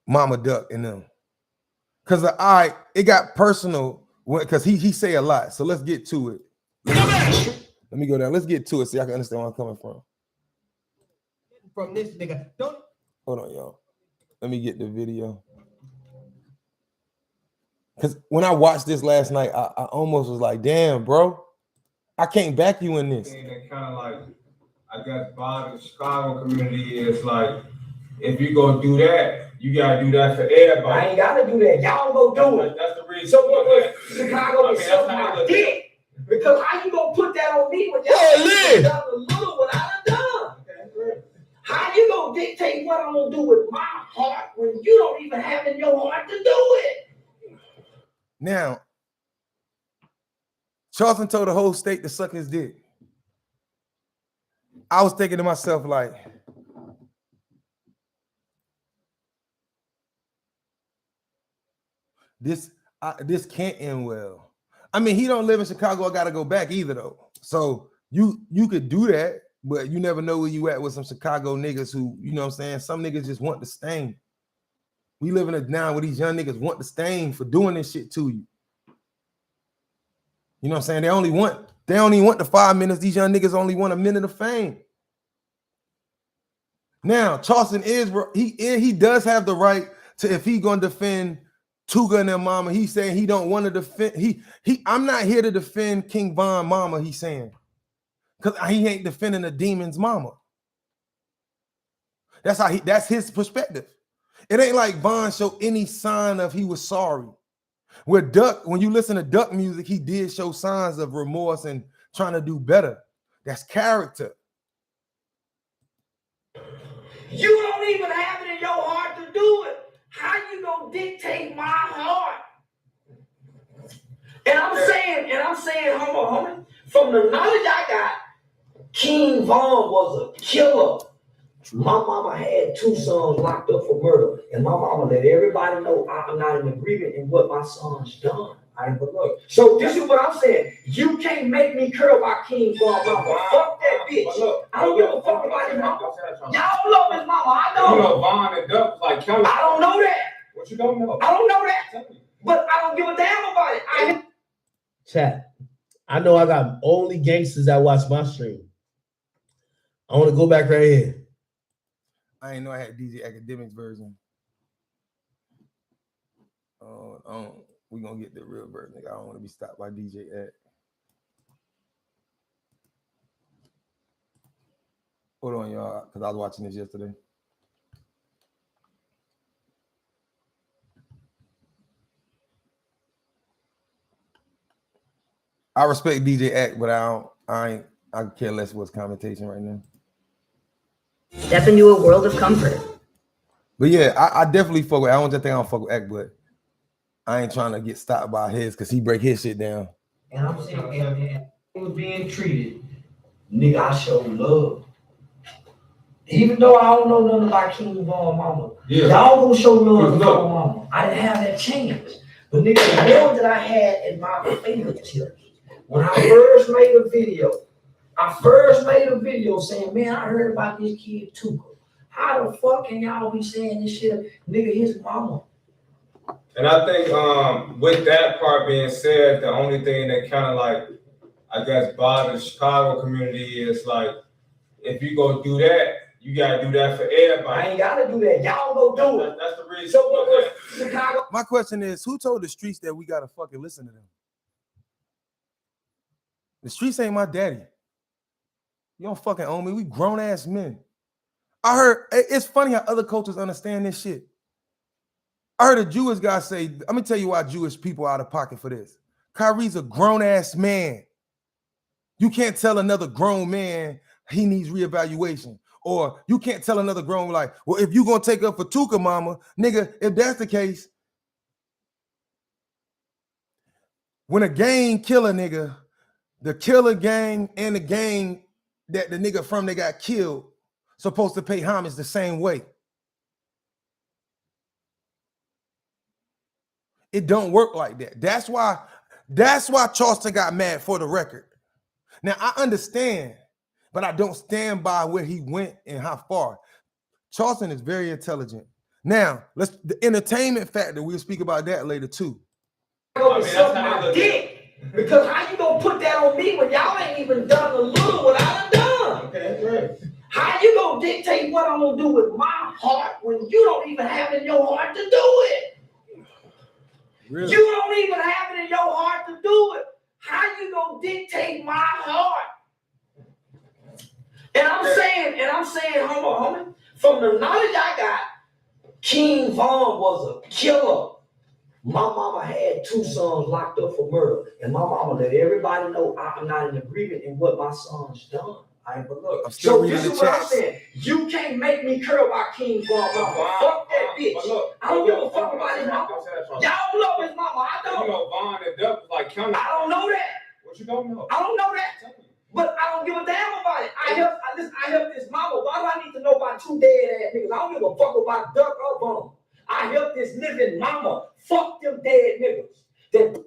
Mama Duck and them. Because it got personal because he say a lot. So let's get to it. Let me go down. Let's get to it so y'all can understand where I'm coming from. From this nigga. Hold on, y'all. Let me get the video. Because when I watched this last night, I almost was like, damn, bro. I can't back you in this. That kind of like, I guess, by the Chicago community is like, if you gonna do that, you gotta do that for everybody. I ain't gotta do that. Y'all go do it. That's the reason. So what was Chicago to suck my dick? Because how you gonna put that on me when y'all done a little what I done? How you gonna dictate what I'm gonna do with my heart when you don't even have in your heart to do it? Now, Charlston told the whole state to suck his dick. I was thinking to myself, like, this can't end well. I mean, he don't live in Chicago. I gotta go back either, though. So you could do that, but you never know where you at with some Chicago niggas who, you know what I'm saying? Some niggas just want the stain. We live in a now where these young niggas want the stain for doing this shit to you. You know what I'm saying? They only want the 5 minutes. These young niggas only want a minute of fame. Now, Charlston he does have the right to, if he gonna defend Tuga and their mama, he's saying he don't want to defend. I'm not here to defend King Von mama, he's saying. Because he ain't defending the demon's mama. That's his perspective. It ain't like Von showed any sign of he was sorry. With Duck, when you listen to Duck music, he did show signs of remorse and trying to do better. That's character. You don't even have it in your heart to do it. How you gonna dictate my heart? And I'm saying, homie, from the knowledge I got, King Von was a killer. My mama had 2 sons locked up for murder, and my mama let everybody know I'm not in agreement in what my son's done. But look, so this is what I'm saying. You can't make me curl my king for my mama. Fuck that bitch. I don't give a fuck about his mama. Y'all love his mama. I know. You know, Vaughn and Duck like Kelly. I don't know that. What you don't know? I don't know that. But I don't give a damn about it. Chat. I know I got only gangsters that watch my stream. I want to go back right here. I ain't know I had DJ Academics version. We gonna get the real version. I don't want to be stopped by DJ Act. Hold on, y'all, because I was watching this yesterday. I respect DJ Act, but I care less what's commentation right now. Step into a world of comfort. But yeah, I definitely fuck with. I don't just think I don't fuck with Act, but I ain't trying to get stopped by his because he break his shit down. And I'm saying, and he was being treated, nigga, I show love. Even though I don't know nothing about King Von Mama, y'all gonna show love to Von Mama. I didn't have that chance. But nigga, the more that I had at my fingertips, when I first made a video, saying, man, I heard about this kid Tuka. How the fuck can y'all be saying this shit? Nigga, his mama. And I think with that part being said, the only thing that kind of like, I guess, bothers the Chicago community is like, if you go do that, you gotta do that for everybody. I ain't gotta do that. Y'all go do it. That's the reason. So what was Chicago? My question is, who told the streets that we gotta fucking listen to them? The streets ain't my daddy. You don't fucking own me. We grown ass men. I heard it's funny how other cultures understand this shit. I heard a Jewish guy say, let me tell you why Jewish people are out of pocket for this. Kyrie's a grown ass man. You can't tell another grown man he needs reevaluation. Or you can't tell another grown like, well, if you gonna take up for Tuka mama, nigga, if that's the case, when a gang kill a nigga, the killer gang and the gang that the nigga from they got killed supposed to pay homage the same way. It don't work like that. That's why Charlston got mad, for the record. Now I understand, but I don't stand by where he went and how far. Charlston is very intelligent. Now, the entertainment factor, we'll speak about that later too. Because how you gonna put that on me when y'all ain't even done a little what I done? Okay, great. How you gonna dictate what I'm gonna do with my heart when you don't even have it in your heart to do it? Really? You don't even have it in your heart to do it. How you gonna dictate my heart? And I'm saying, homie, from the knowledge I got, King Von was a killer. My mama had 2 sons locked up for murder, and my mama let everybody know I'm not in agreement in what my son's done. But look, I'm still reading this the is what I'm chat. saying. You can't make me curl my King Von Mama. Fuck that bitch. I don't give a fuck about his mama. Y'all love his mama. I don't. You know, Vaughn and Duck like Kelly. I don't know that. What you don't know? I don't know that. But I don't give a damn about it. I help this mama. Why do I need to know about 2 dead ass niggas? I don't give a fuck about Duck or Vaughn. I help this living mama. Fuck them dead niggas.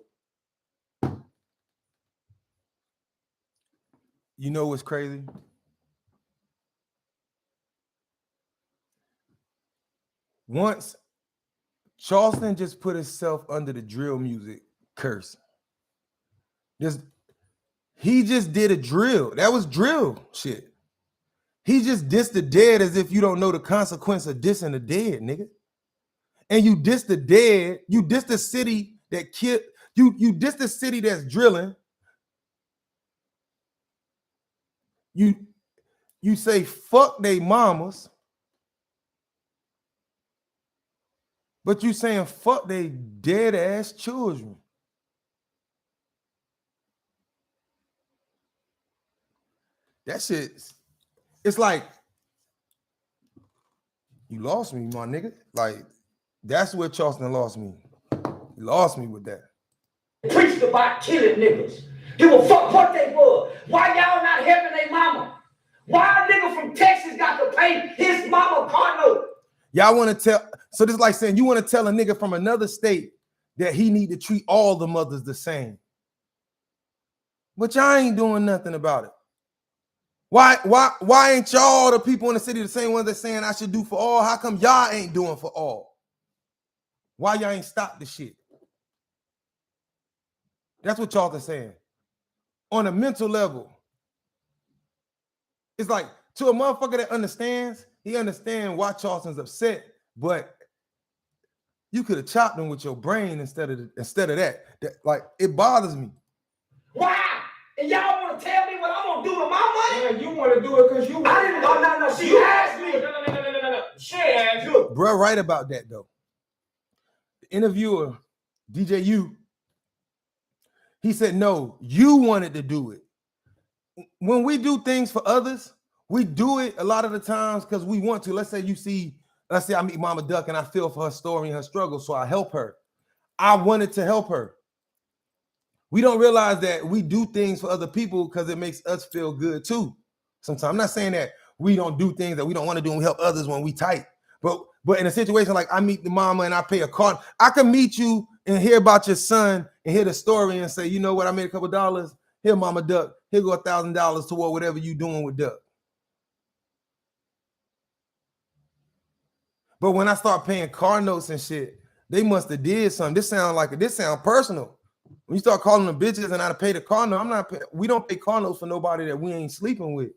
You know what's crazy? Once Charlston just put himself under the drill music curse. He just did a drill. That was drill shit. He just dissed the dead as if you don't know the consequence of dissing the dead, nigga. And you diss the dead, you diss the city that killed, you diss the city that's drilling. You say fuck they mamas, but you saying fuck they dead ass children. That shit, it's like you lost me, my nigga. Like that's where Charlston lost me. He lost me with that. Preached about killing niggas. Give a fuck what they were. Why y'all not helping their mama? Why a nigga from Texas got to pay his mama car note? Y'all want to tell, so this is like saying you want to tell a nigga from another state that he need to treat all the mothers the same. But y'all ain't doing nothing about it. Why ain't y'all the people in the city the same ones that saying I should do for all? How come y'all ain't doing for all? Why y'all ain't stop the shit? That's what y'all are saying. On a mental level, it's like to a motherfucker that understands, he understands why Charlston's upset, but you could have chopped him with your brain instead of that. Like, it bothers me. Why? And y'all want to tell me what I'm gonna do with my money? Yeah, you want to do it because you. I didn't. No. She asked me. No. She asked you. Bro, right about that though. The interviewer, DJ U, he said, no, you wanted to do it. When we do things for others, we do it a lot of the times because we want to. Let's say I meet Mama Duck and I feel for her story and her struggle, so I help her. I wanted to help her. We don't realize that we do things for other people because it makes us feel good too. Sometimes I'm not saying that we don't do things that we don't want to do and we help others when we tight. But in a situation like I meet the mama and I pay a card, I can meet you and hear about your son and hear the story and say, you know what, I made a couple dollars. Here, Mama Duck, here go $1,000 toward whatever you doing with Duck. But when I start paying car notes and shit, they must have did something. This sound personal. When you start calling them bitches and I pay the car note, we don't pay car notes for nobody that we ain't sleeping with.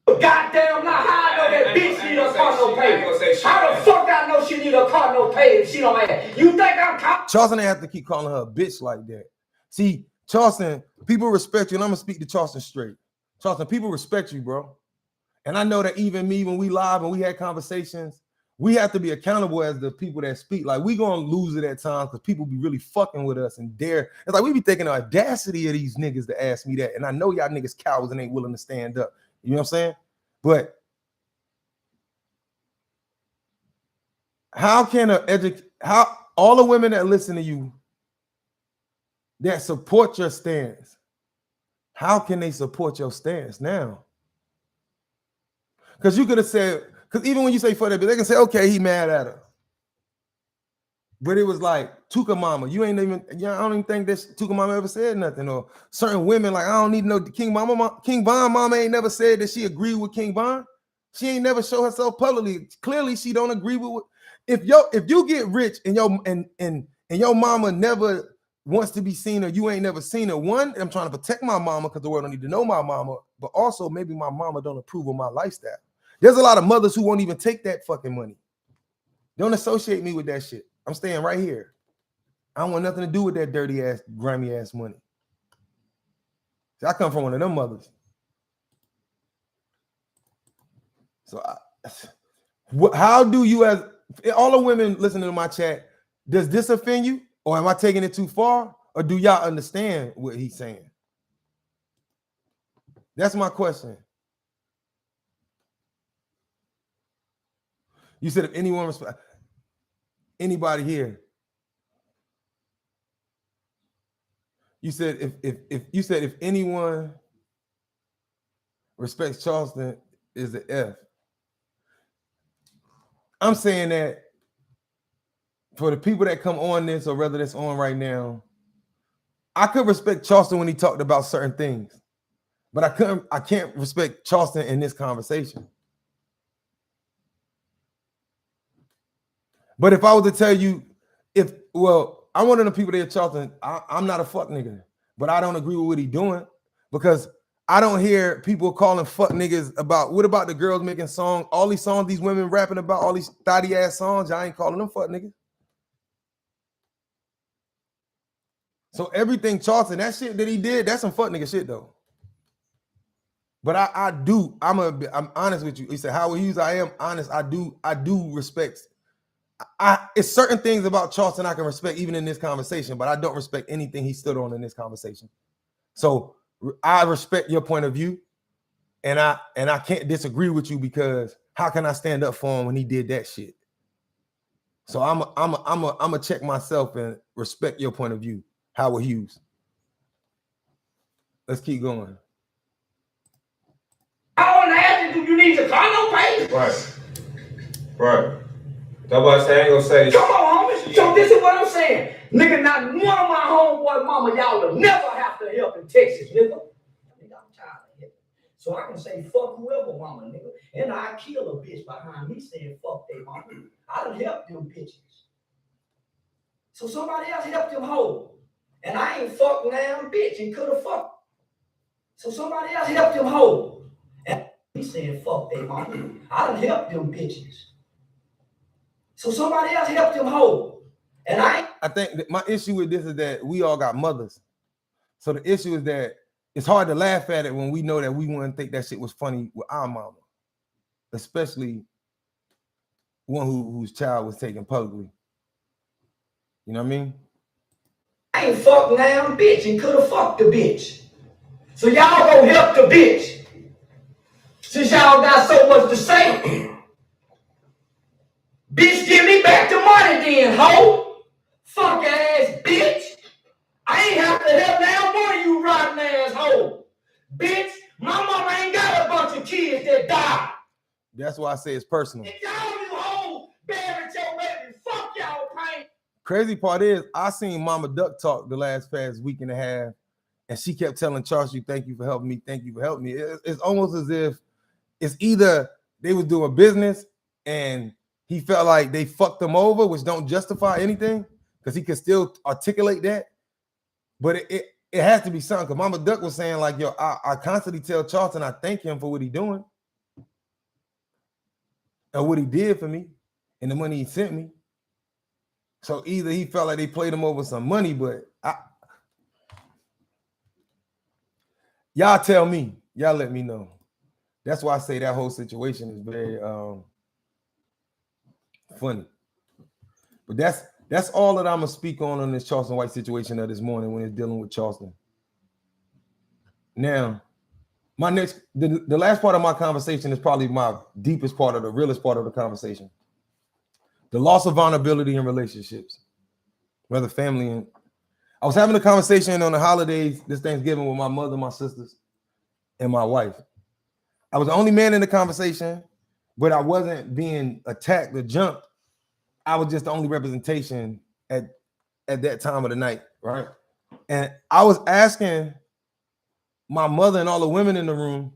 Goddamn, now how I know that bitch need a car note paid? How the fuck I know she need a car note paid if she don't have? You think I'm talking? Charlston ain't have to keep calling her a bitch like that. See, Charlston, people respect you, and I'm gonna speak to Charlston straight. Charlston, people respect you, bro. And I know that even me, when we live and we had conversations, we have to be accountable as the people that speak. Like, we gonna lose it at times because people be really fucking with us and dare. It's like we be thinking the audacity of these niggas to ask me that. And I know y'all niggas cowards and ain't willing to stand up. You know what I'm saying? But how can all the women that listen to you that support your stance, how can they support your stance now? Because you could have said, because even when you say for that, they can say, okay, he mad at her. But it was like Tuka Mama. I don't even think that Tuka Mama ever said nothing. Or certain women, like, I don't need no King Von Mama ain't never said that she agreed with King Von. She ain't never show herself publicly. Clearly, she don't agree with what. If you get rich and your mama never wants to be seen or you ain't never seen her, one, I'm trying to protect my mama because the world don't need to know my mama, but also maybe my mama don't approve of my lifestyle. There's a lot of mothers who won't even take that fucking money. Don't associate me with that shit. I'm staying right here. I don't want nothing to do with that dirty ass, grimy ass money. See, I come from one of them mothers. So how do you, as all the women listening to my chat, does this offend you? Or am I taking it too far? Or do y'all understand what he's saying? That's my question. You said if anyone, anybody here, you said if anyone respects Charlston is the F. I'm saying that for the people that come on this, or whether that's on right now, I could respect Charlston when he talked about certain things, but I can't respect Charlston in this conversation. But if I was to tell you, I'm one of the people that Charlston, I'm not a fuck nigga, but I don't agree with what he's doing because I don't hear people calling fuck niggas about, what about the girls making songs, all these songs these women rapping about, all these thotty ass songs, I ain't calling them fuck niggas. So everything Charlston, that shit that he did, that's some fuck nigga shit though. But I'm honest with you. He said, how we use, I am honest. I do respect. It's certain things about Charlston I can respect even in this conversation, but I don't respect anything he stood on in this conversation. So I respect your point of view, and I can't disagree with you because how can I stand up for him when he did that shit? So I'm a check myself and respect your point of view, Howard Hughes. Let's keep going. I want to ask you, do you need your car no pay? Right. That's why I ain't gonna say. Come on, homie. So this is what I'm saying. Nigga, not one of my homeboy mama, y'all will never have to help in Texas, nigga. I'm tired of it. So I can say fuck whoever mama, nigga. And I kill a bitch behind me saying fuck they mama. I done helped them bitches. So somebody else helped them hoes. And I ain't fucked damn bitch and could have fucked. So somebody else helped them hoes. And he saying fuck they mama. I done helped them bitches. So somebody else helped them hoes. And I think that my issue with this is that we all got mothers. So the issue is that it's hard to laugh at it when we know that we wouldn't think that shit was funny with our mama. Especially one whose child was taken publicly. You know what I mean? I ain't fucked damn bitch and could have fucked the bitch. So y'all gonna help the bitch. Since y'all got so much to say. Bitch, give me back the money then, hoe. Fuck ass bitch. I ain't have to help down one of you rotten ass hoe. Bitch, my mama ain't got a bunch of kids that died. That's why I say it's personal. And y'all you hoe buried your baby. Fuck y'all pain. Crazy part is I seen Mama Duck talk the last week and a half, and she kept telling Charles, thank you for helping me, thank you for helping me. It's almost as if it's either they was doing business and he felt like they fucked him over, which don't justify anything, because he could still articulate that. But it has to be something. Because Mama Duck was saying, like, yo, I constantly tell Charlston I thank him for what he doing. And what he did for me and the money he sent me. So either he felt like they played him over some money, but y'all tell me. Y'all let me know. That's why I say that whole situation is very funny. But that's all that I'm gonna speak on this Charlston White situation of this morning when it's dealing with Charlston. Now, the last part of my conversation is probably my deepest part, of the realest part of the conversation. The loss of vulnerability in relationships, whether family and I was having a conversation on the holidays this Thanksgiving with my mother, my sisters, and my wife. I was the only man in the conversation, but I wasn't being attacked or jumped. I was just the only representation at that time of the night, right? And I was asking my mother and all the women in the room,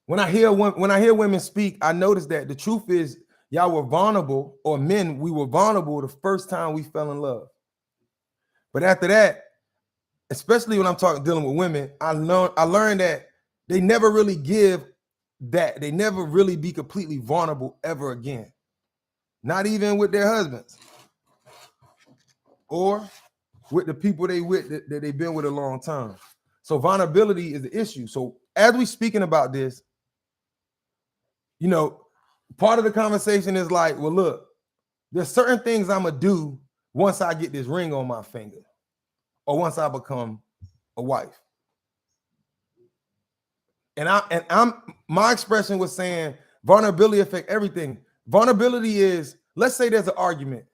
when I hear women speak, I noticed that the truth is y'all were vulnerable, or men, we were vulnerable the first time we fell in love. But after that, especially when I'm dealing with women, I learned that they never really give that. They never really be completely vulnerable ever again. Not even with their husbands or with the people that they've been with a long time. So vulnerability is the issue. So as we speaking about this, you know, part of the conversation is like, well, look, there's certain things I'm gonna do once I get this ring on my finger or once I become a wife. And my expression was saying vulnerability affects everything. Vulnerability is, let's say there's an argument.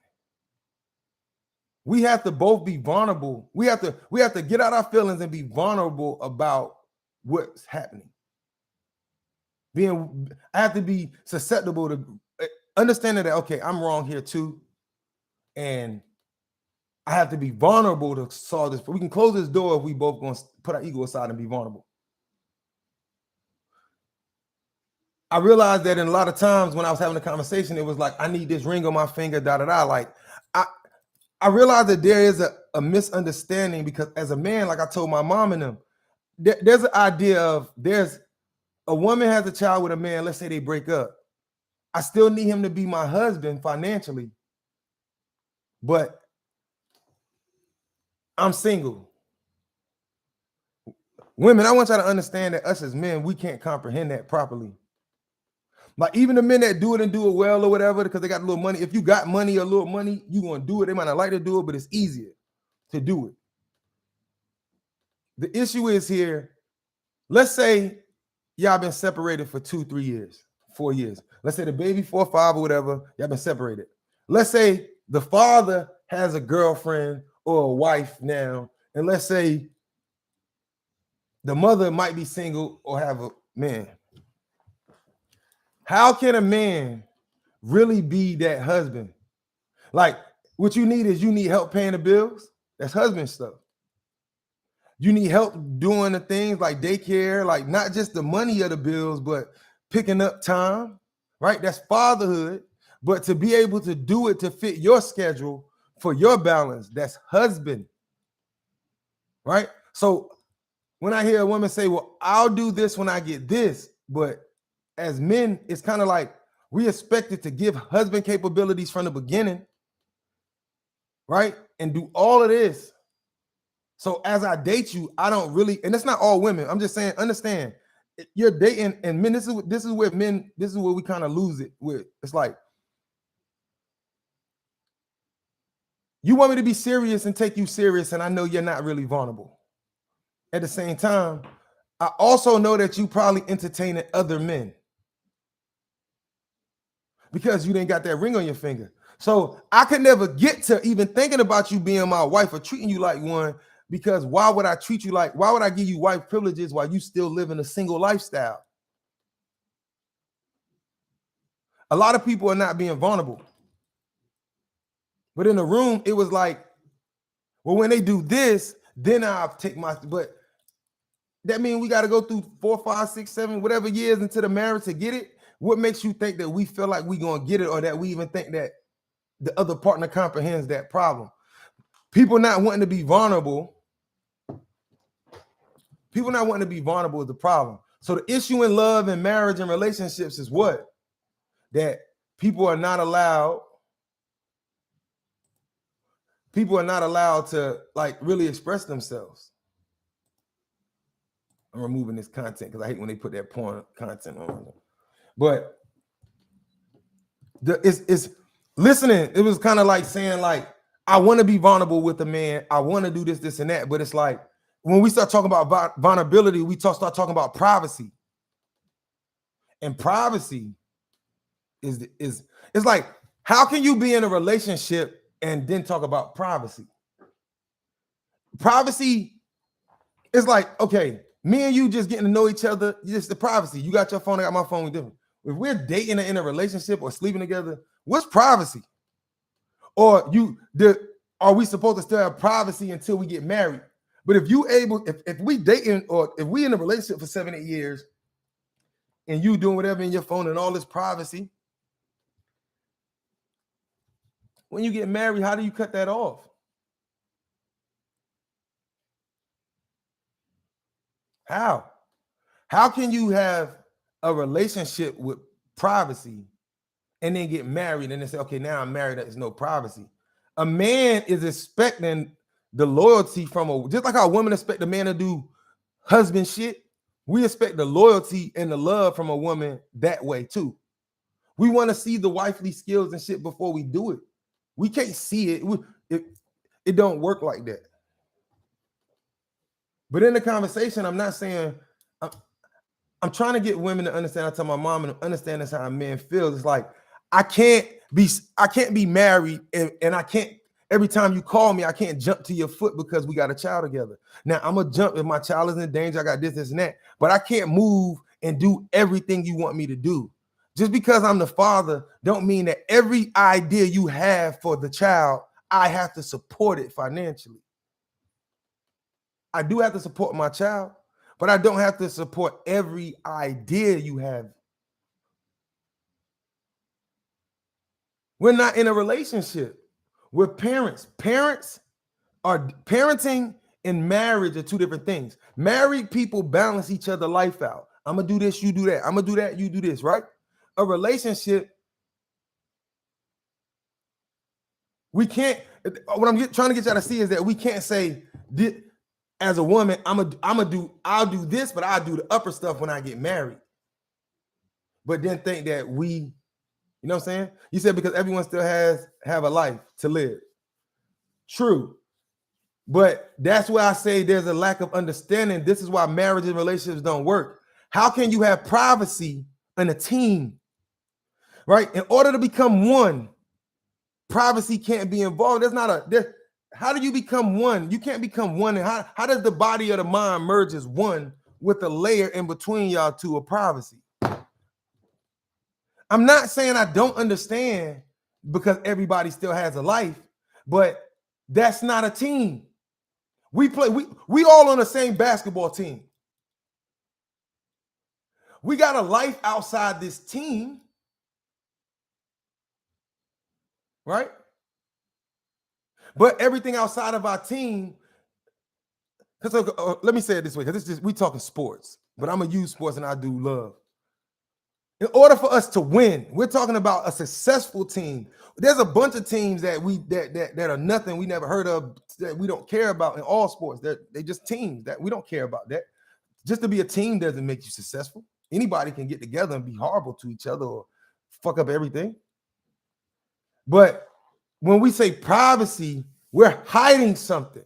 We have to both be vulnerable. We have to get out our feelings and be vulnerable about what's happening. I have to be susceptible to understanding that, okay, I'm wrong here too. And I have to be vulnerable to solve this. We can close this door if we both going to put our ego aside and be vulnerable. I realized that in a lot of times when I was having a conversation, it was like, I need this ring on my finger, da-da-da. Like, I realized that there is a misunderstanding, because as a man, like I told my mom and them, there's an idea of there's a woman has a child with a man, let's say they break up. I still need him to be my husband financially, but I'm single. Women, I want y'all to understand that us as men, we can't comprehend that properly. Like even the men that do it and do it well or whatever, because they got a little money. If you got money or a little money, you gonna do it. They might not like to do it, but it's easier to do it. The issue is here, let's say y'all been separated for 2-3 years, 4 years. Let's say the baby 4 or 5 or whatever, y'all been separated. Let's say the father has a girlfriend or a wife now, and let's say the mother might be single or have a man. How can a man really be that husband? Like, what you need is you need help paying the bills. That's husband stuff. You need help doing the things like daycare, like not just the money of the bills, but picking up time, right? That's fatherhood. But to be able to do it to fit your schedule for your balance, that's husband, right? So when I hear a woman say, well, I'll do this when I get this, but as men, it's kind of like we expected to give husband capabilities from the beginning, right? And do all of this. So as I date you, I don't really, and it's not all women. I'm just saying, understand, you're dating, and men, this is where men, this is where we kind of lose it with. It's like, you want me to be serious and take you serious, and I know you're not really vulnerable. At the same time, I also know that you probably entertaining other men because you didn't got that ring on your finger. So I could never get to even thinking about you being my wife or treating you like one, because why would I treat you like, why would I give you wife privileges while you still live in a single lifestyle? A lot of people are not being vulnerable. But in the room, it was like, well, when they do this, then I'll take my, but that means we got to go through 4, 5, 6, 7, whatever years into the marriage to get it. What makes you think that we feel like we going to get it, or that we even think that the other partner comprehends that problem? People not wanting to be vulnerable. People not wanting to be vulnerable is the problem. So the issue in love and marriage and relationships is what? That people are not allowed to like really express themselves. I'm removing this content because I hate when they put that porn content on. But it's listening. It was kind of like saying, like, I want to be vulnerable with a man. I want to do this, this, and that. But it's like when we start talking about vulnerability, we start talking about privacy. And privacy is it's like, how can you be in a relationship and then talk about privacy? Privacy is like, okay, me and you just getting to know each other, just the privacy. You got your phone, I got my phone, we different. If we're dating in a relationship or sleeping together, what's privacy? Or are we supposed to still have privacy until we get married? But if we dating, or if we in a relationship for 7, 8 years and you doing whatever in your phone and all this privacy, when you get married, how do you cut that off? How can you have a relationship with privacy and then get married and then say, okay, now I'm married, there's no privacy? A man is expecting the loyalty from just like how women expect a man to do husband shit, we expect the loyalty and the love from a woman that way too. We want to see the wifely skills and shit before we do it. We can't see it. It don't work like that. But in the conversation, I'm not saying, I'm trying to get women to understand. I tell my mom and understand that's how a man feels. It's like, I can't be married and I can't, every time you call me, I can't jump to your foot because we got a child together. Now I'm gonna jump if my child is in danger, I got this and that, but I can't move and do everything you want me to do. Just because I'm the father don't mean that every idea you have for the child, I have to support it financially. I do have to support my child, but I don't have to support every idea you have. We're not in a relationship. We're parents. Parenting and marriage are two different things. Married people balance each other life out. I'm gonna do this, you do that. I'm gonna do that, you do this, right? A relationship, we can't. What I'm trying to get y'all to see is that we can't say, as a woman, I'll do this, but I'll do the upper stuff when I get married. But then think that you know what I'm saying? You said because everyone still have a life to live. True. But that's why I say there's a lack of understanding. This is why marriage and relationships don't work. How can you have privacy in a team? Right? In order to become one, privacy can't be involved. How do you become one? You can't become one. And how does the body of the mind merge as one with a layer in between y'all two of privacy? I'm not saying I don't understand because everybody still has a life, but that's not a team. We all on the same basketball team. We got a life outside this team, right? But everything outside of our team, because let me say it this way, because we talking sports, but I'm gonna use sports and I do love. In order for us to win, we're talking about a successful team. There's a bunch of teams that are nothing we never heard of, that we don't care about in all sports. They just teams that we don't care about. That just to be a team doesn't make you successful. Anybody can get together and be horrible to each other or fuck up everything. But when we say privacy, we're hiding something.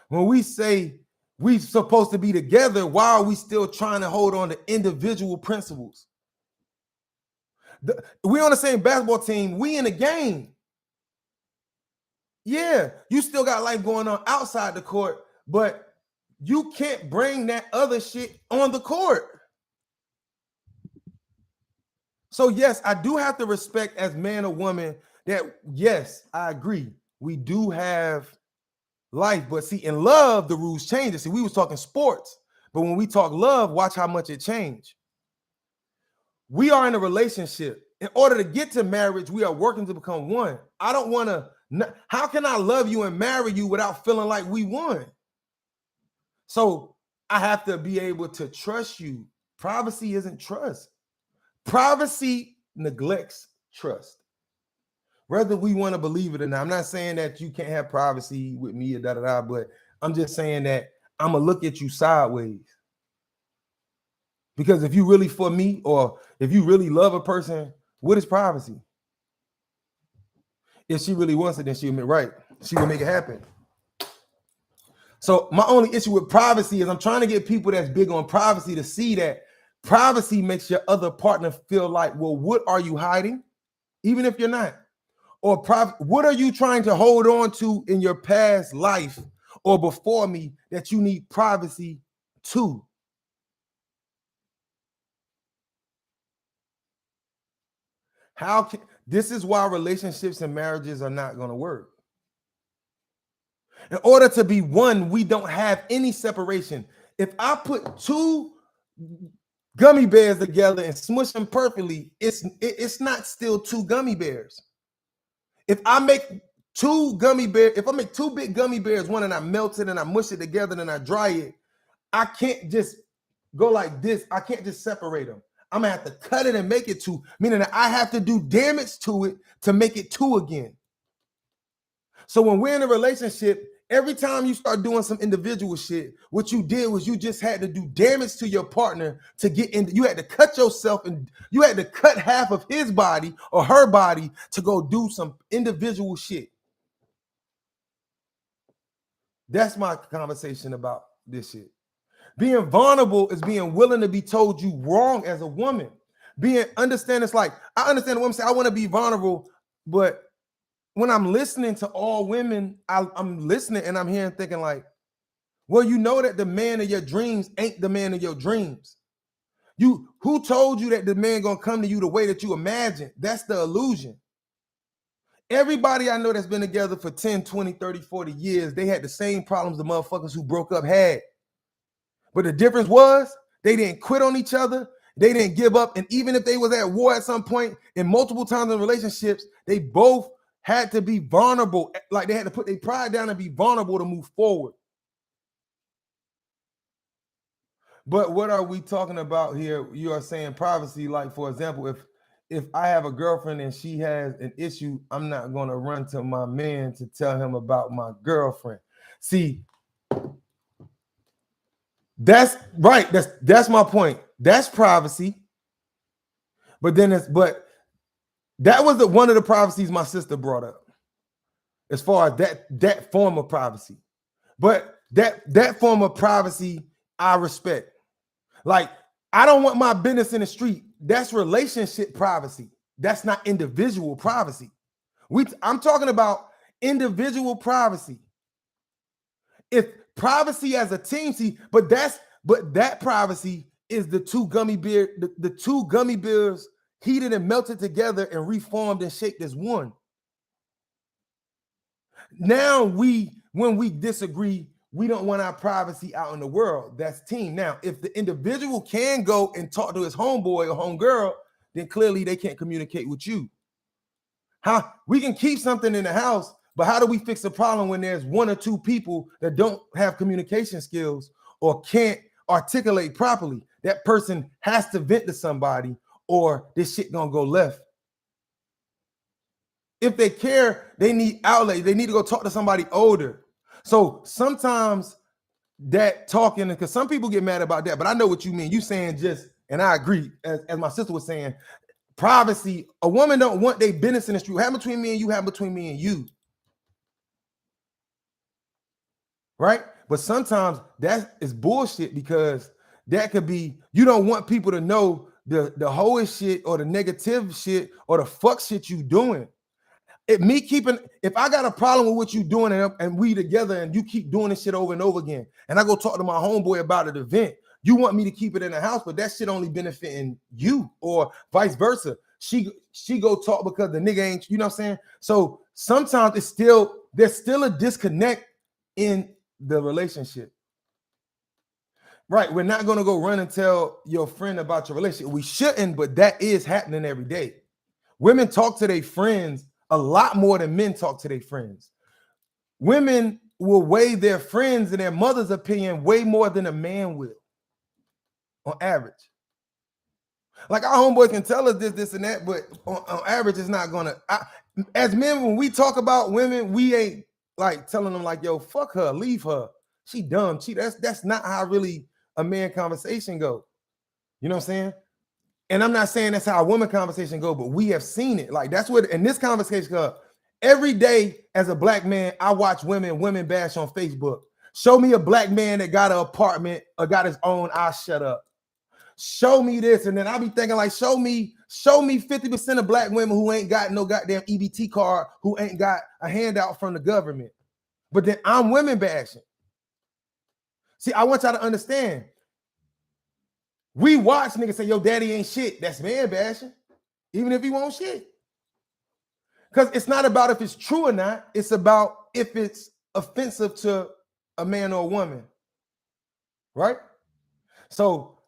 When we say we're supposed to be together, why are we still trying to hold on to individual principles? We on the same basketball team. We in the game. Yeah, you still got life going on outside the court, but you can't bring that other shit on the court. So yes, I do have to respect as man or woman that, yes, I agree. We do have life, but see, in love, the rules change. See, we was talking sports, but when we talk love, watch how much it changed. We are in a relationship. In order to get to marriage, we are working to become one. I don't want to. How can I love you and marry you without feeling like we won? So I have to be able to trust you. Privacy isn't trust. Privacy neglects trust. Whether we want to believe it or not. I'm not saying that you can't have privacy with me or da-da-da, but I'm just saying that I'm going to look at you sideways. Because if you really for me, or if you really love a person, what is privacy? If she really wants it, then she'll make right. She will make it happen. So my only issue with privacy is I'm trying to get people that's big on privacy to see that privacy makes your other partner feel like, well, what are you hiding? Even if you're not. Or what are you trying to hold on to in your past life or before me that you need privacy to? This is why relationships and marriages are not going to work. In order to be one, we don't have any separation. If I put two gummy bears together and smush them perfectly, it's not still two gummy bears. If I make two big gummy bears, one, and I melt it and I mush it together and I dry it, I can't just go like this. I can't just separate them. I'm gonna have to cut it and make it two, meaning that I have to do damage to it to make it two again. So when we're in a relationship, every time you start doing some individual shit, what you did was you just had to do damage to your partner to get in. You had to cut yourself and you had to cut half of his body or her body to go do some individual shit. That's my conversation about this shit. Being vulnerable is being willing to be told you wrong as a woman. It's like, I understand the women say, I want to be vulnerable, but when I'm listening to all women, I'm listening and I'm hearing thinking like, well, you know that the man of your dreams ain't the man of your dreams. Who told you that the man gonna come to you the way that you imagine? That's the illusion. Everybody I know that's been together for 10, 20, 30, 40 years, they had the same problems the motherfuckers who broke up had. But the difference was they didn't quit on each other. They didn't give up. And even if they was at war at some point and multiple times in relationships, they both had to be vulnerable. Like they had to put their pride down and be vulnerable to move forward. But what are we talking about here? You are saying privacy. Like, for example, if I have a girlfriend and she has an issue, I'm not going to run to my man to tell him about my girlfriend. See, that's right. That's my point. That's privacy. But that was one of the privacies my sister brought up, as far as that form of privacy. But that form of privacy I respect. Like, I don't want my business in the street. That's relationship privacy. That's not individual privacy. I'm talking about individual privacy. If privacy as a team, but that privacy is the two gummy bears heated and melted together and reformed and shaped as one. Now when we disagree, we don't want our privacy out in the world. That's team. Now, if the individual can go and talk to his homeboy or homegirl, then clearly they can't communicate with you. How we can keep something in the house, but how do we fix the problem when there's one or two people that don't have communication skills or can't articulate properly? That person has to vent to somebody or this shit gonna go left. If they care, they need outlet. They need to go talk to somebody older. So sometimes that talking, because some people get mad about that, but I know what you mean. You saying just, and I agree, as my sister was saying, privacy. A woman don't want their business in the street. What happened between me and you happened between me and you. Right? But sometimes that is bullshit, because that could be, you don't want people to know the hoish shit or the negative shit or the fuck shit you doing. If I got a problem with what you doing and we together and you keep doing this shit over and over again, and I go talk to my homeboy about an event, you want me to keep it in the house, but that shit only benefiting you, or vice versa. She go talk because the nigga ain't, you know what I'm saying? So sometimes there's still a disconnect in the relationship. Right? We're not going to go run and tell your friend about your relationship. We shouldn't, but that is happening every day. Women talk to their friends a lot more than men talk to their friends. Women will weigh their friends and their mother's opinion way more than a man will, on average. Like, our homeboy can tell us this and that, but on average, it's not gonna. As men, when we talk about women, we ain't like telling them like, "Yo, fuck her, leave her. She dumb." That's not how really a man conversation go. You know what I'm saying? And I'm not saying that's how a woman conversation go, but we have seen it. Like, that's what in this conversation goes. Every day as a black man, I watch women bash on Facebook. Show me a black man that got an apartment or got his own, I'll shut up. Show me this, and then I'll be thinking like, show me 50% of black women who ain't got no goddamn EBT card, who ain't got a handout from the government. But then I'm women bashing. See, I want y'all to understand. We watch niggas say, "Yo, daddy ain't shit." That's man bashing, even if he won't shit. Because it's not about if it's true or not. It's about if it's offensive to a man or a woman, right? So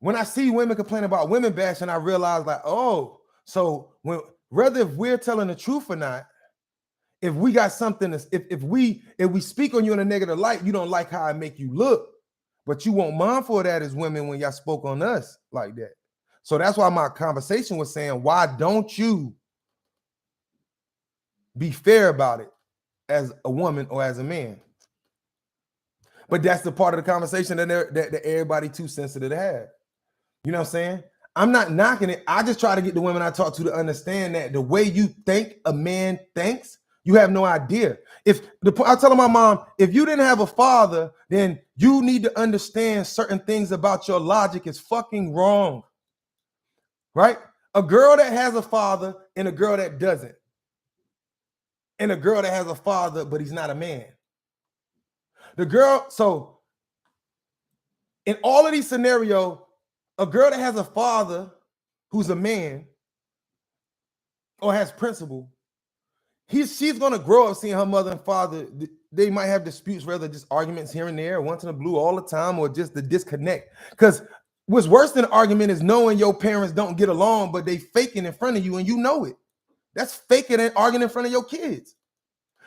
when I see women complain about women bashing, I realize like, oh, so whether if we're telling the truth or not, if we got something, if we speak on you in a negative light, you don't like how I make you look. But you won't mind for that as women when y'all spoke on us like that. So that's why my conversation was saying, why don't you be fair about it as a woman or as a man? But that's the part of the conversation that everybody too sensitive to have. You know what I'm saying? I'm not knocking it. I just try to get the women I talk to understand that the way you think a man thinks, you have no idea. I tell my mom, if you didn't have a father, then you need to understand certain things about your logic is fucking wrong. Right? A girl that has a father and a girl that doesn't. And a girl that has a father, but he's not a man. So in all of these scenarios, a girl that has a father who's a man or has principle, she's gonna grow up seeing her mother and father. They might have disputes, rather just arguments here and there, once in a blue all the time, or just the disconnect. Because what's worse than an argument is knowing your parents don't get along, but they faking in front of you and you know it. That's faking and arguing in front of your kids.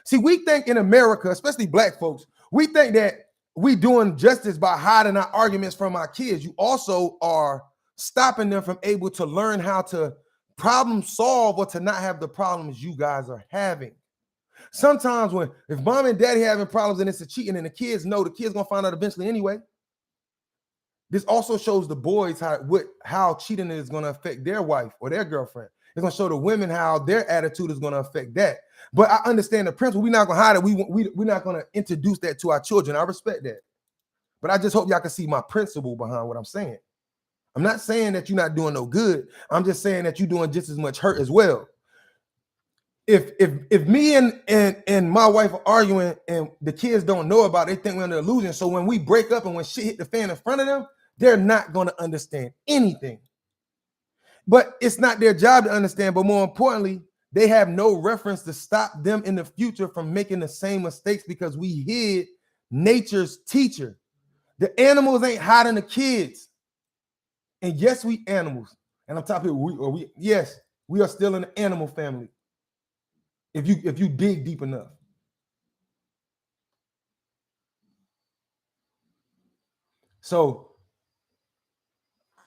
See, we think in America, especially black folks, we think that we doing justice by hiding our arguments from our kids. You also are stopping them from able to learn how to problem solve or to not have the problems you guys are having. Sometimes if mom and daddy having problems and it's a cheating and the kids know, the kids gonna find out eventually anyway. This also shows the boys how cheating is gonna affect their wife or their girlfriend. It's gonna show the women how their attitude is gonna affect that. But I understand the principle. We're not gonna hide it. We're not gonna introduce that to our children. I respect that. But I just hope y'all can see my principle behind what I'm saying. I'm not saying that you're not doing no good. I'm just saying that you're doing just as much hurt as well. if me and my wife are arguing and the kids don't know about it, they think we're under illusion. So when we break up and when shit hit the fan in front of them, they're not going to understand anything. But it's not their job to understand. But more importantly, they have no reference to stop them in the future from making the same mistakes because we hid nature's teacher. The animals ain't hiding the kids. And yes, we animals. And I'm talking yes, we are still in the animal family. If you dig deep enough. So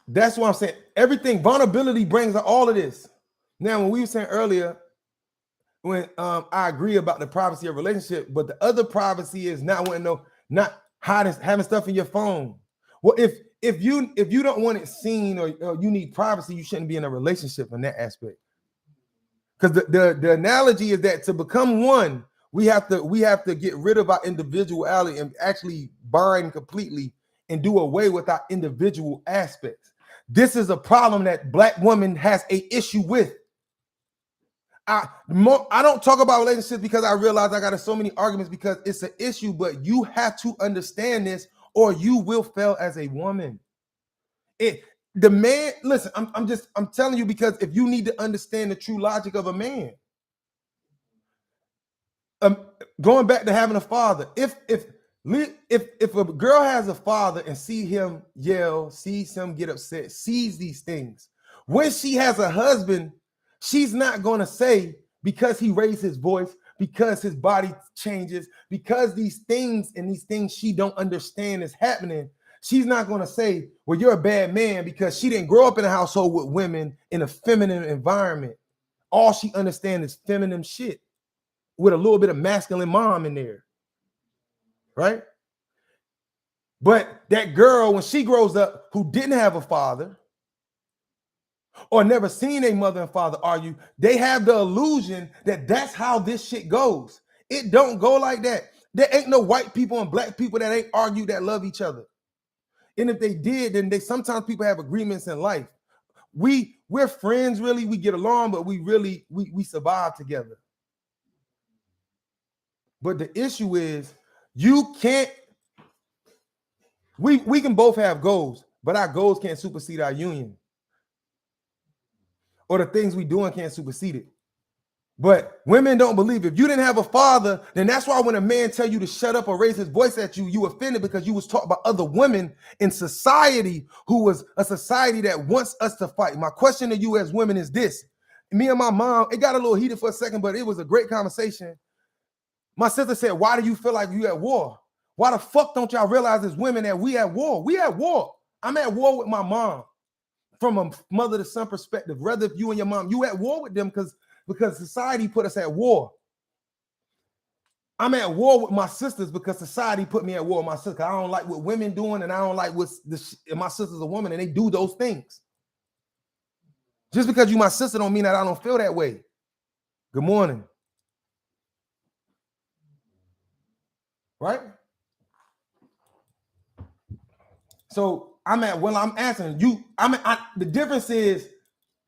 that's what I'm saying. Everything, vulnerability brings all of this. Now, when we were saying earlier, when I agree about the privacy of relationship, but the other privacy is not wanting to know, not having stuff in your phone. Well, if you don't want it seen or you need privacy, you shouldn't be in a relationship in that aspect. Because the analogy is that to become one, we have to get rid of our individuality and actually bind completely and do away with our individual aspects. This is a problem that Black woman has an issue with. I don't talk about relationships because I realize I got so many arguments because it's an issue, but you have to understand this or you will fail as a woman. The man, listen, I'm telling you because if you need to understand the true logic of a man, going back to having a father, if a girl has a father and see him yell, sees him get upset, sees these things, when she has a husband, she's not going to say because he raised his voice, because his body changes, because these things she don't understand is happening. She's not going to say, well, you're a bad man because she didn't grow up in a household with women in a feminine environment. All she understands is feminine shit with a little bit of masculine mom in there, right? But that girl, when she grows up, who didn't have a father or never seen a mother and father argue, they have the illusion that that's how this shit goes. It don't go like that. There ain't no white people and Black people that ain't argue that love each other. And if they did, then sometimes people have agreements in life. We're friends, really. We get along, but we survive together. But the issue is you can't. We can both have goals, but our goals can't supersede our union. Or the things we doing can't supersede it. But women don't believe if you didn't have a father, then that's why when a man tell you to shut up or raise his voice at you, you offended because you was taught by other women in society who was a society that wants us to fight. My question to you as women is this. Me and my mom, it got a little heated for a second, but it was a great conversation. My sister said, why do you feel like you at war? Why the fuck don't y'all realize as women that we at war? We at war. I'm at war with my mom from a mother to son perspective. Rather if you and your mom, you at war with them because society put us at war. I'm at war with my sisters because society put me at war with my sister. I don't like what women doing and I don't like and my sister's a woman and they do those things. Just because you my sister don't mean that I don't feel that way. Good morning. Right? So I'm answering you. The difference is,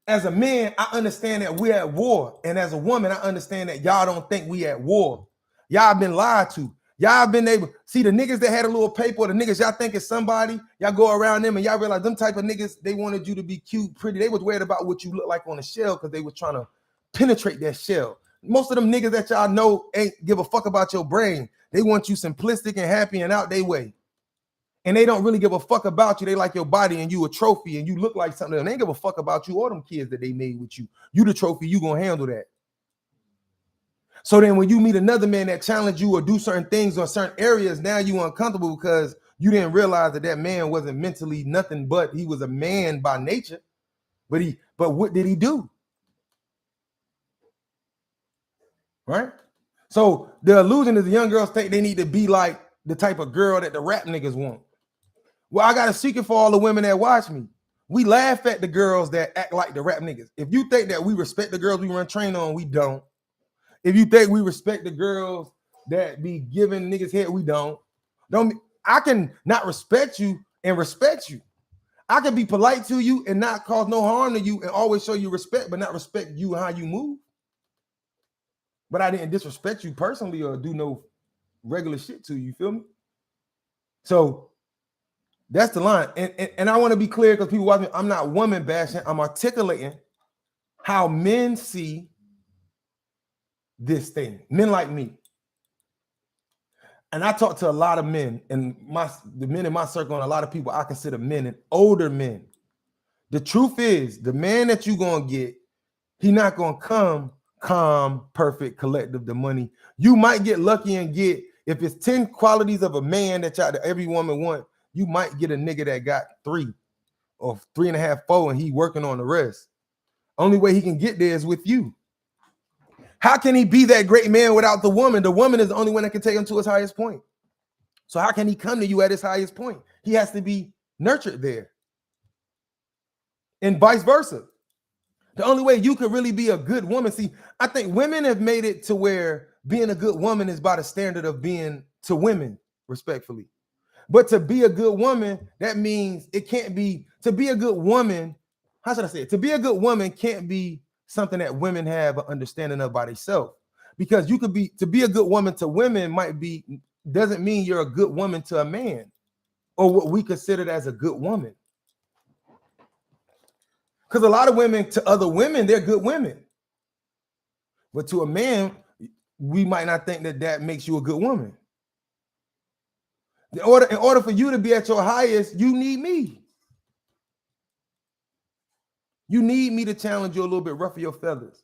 as a man, I understand that we're at war. And as a woman, I understand that y'all don't think we at war. Y'all been lied to. Y'all been able, see the niggas that had a little paper, the niggas y'all think is somebody, y'all go around them and y'all realize them type of niggas, they wanted you to be cute, pretty. They was worried about what you look like on the shell because they was trying to penetrate that shell. Most of them niggas that y'all know ain't give a fuck about your brain. They want you simplistic and happy and out their way. And they don't really give a fuck about you. They like your body and you a trophy and you look like something. And they ain't give a fuck about you or them kids that they made with you. You the trophy, you gonna handle that. So then when you meet another man that challenge you or do certain things or certain areas, now you uncomfortable because you didn't realize that man wasn't mentally nothing but he was a man by nature. But what did he do? Right? So the illusion is the young girls think they need to be like the type of girl that the rap niggas want. Well, I got a secret for all the women that watch me. We laugh at the girls that act like the rap niggas. If you think that we respect the girls we run train on, we don't. If you think we respect the girls that be giving niggas head, we don't. I can not respect you and respect you. I can be polite to you and not cause no harm to you and always show you respect, but not respect you and how you move. but I didn't disrespect you personally or do no regular shit to you. You feel me? So that's the line. And I want to be clear because people watch me. I'm not woman bashing. I'm articulating how men see this thing. Men like me. And I talk to a lot of men, and the men in my circle, and a lot of people I consider men and older men. The truth is, the man that you're gonna get, he not gonna come calm, perfect, collective, the money. You might get lucky and get, if it's 10 qualities of a man that every woman want, you might get a nigga that got 3 or 3.5, 4, and he working on the rest. Only way he can get there is with you. How can he be that great man without the woman? The woman is the only one that can take him to his highest point. So how can he come to you at his highest point? He has to be nurtured there. And vice versa. The only way you could really be a good woman, see, I think women have made it to where being a good woman is by the standard of being to women, respectfully. But to be a good woman, that means it can't be, to be a good woman, how should I say it? To be a good woman can't be something that women have an understanding of by themselves. Because you could be, to be a good woman to women doesn't mean you're a good woman to a man or what we consider as a good woman. Because a lot of women, to other women, they're good women. But to a man, we might not think that makes you a good woman. In order for you to be at your highest, you need me. You need me to challenge you a little bit, ruffle your feathers.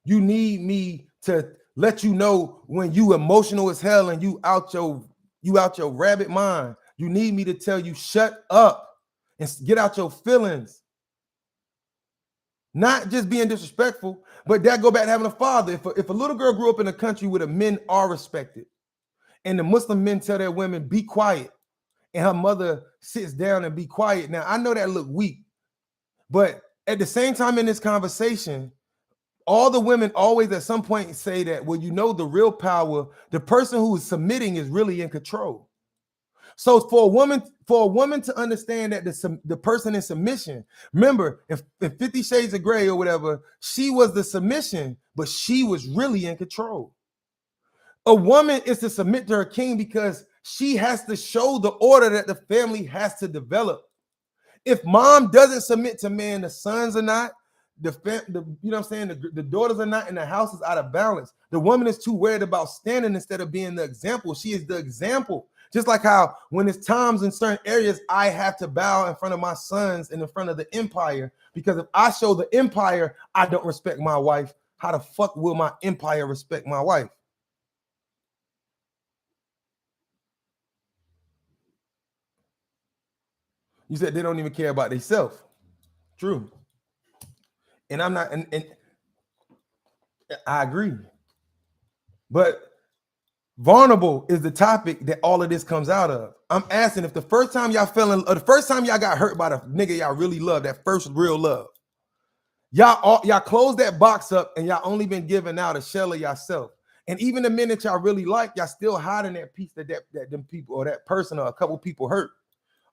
You need me to let you know when you emotional as hell and you out your rabbit mind. You need me to tell you, shut up and get out your feelings. Not just being disrespectful, but that go back to having a father. If a little girl grew up in a country where the men are respected and the Muslim men tell their women, be quiet, and her mother sits down and be quiet. Now, I know that look weak, but at the same time in this conversation, all the women always at some point say that, well, you know, the real power, the person who is submitting is really in control. So for a woman to understand that the person in submission, remember, if 50 Shades of Grey or whatever, she was the submission, but she was really in control. A woman is to submit to her king because she has to show the order that the family has to develop. If mom doesn't submit to man, the sons are not, you know what I'm saying, the daughters are not, and the house is out of balance. The woman is too worried about standing instead of being the example. She is the example. Just like how when it's times in certain areas, I have to bow in front of my sons and in front of the empire, because if I show the empire I don't respect my wife, how the fuck will my empire respect my wife? You said they don't even care about themselves. True. And I'm not, and I agree. But vulnerable is the topic that all of this comes out of. I'm asking if the first time y'all the first time y'all got hurt by the nigga y'all really love, that first real love, y'all closed that box up and y'all only been giving out a shell of yourself. And even the minute y'all really like, y'all still hiding that piece that them people or that person or a couple people hurt.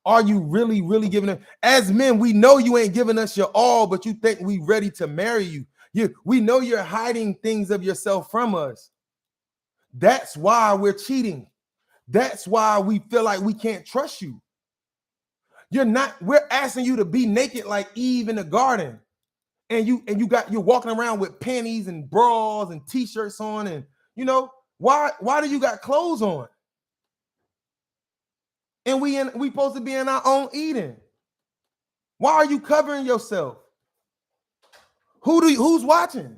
Are you really, really giving them? As men, we know you ain't giving us your all, but you think we ready to marry you. We know you're hiding things of yourself from us. That's why we're cheating. That's why we feel like we can't trust you. We're asking you to be naked like Eve in the garden. And you're walking around with panties and bras and t-shirts on, and why do you got clothes on? And we supposed to be in our own Eden. Why are you covering yourself? Who's watching?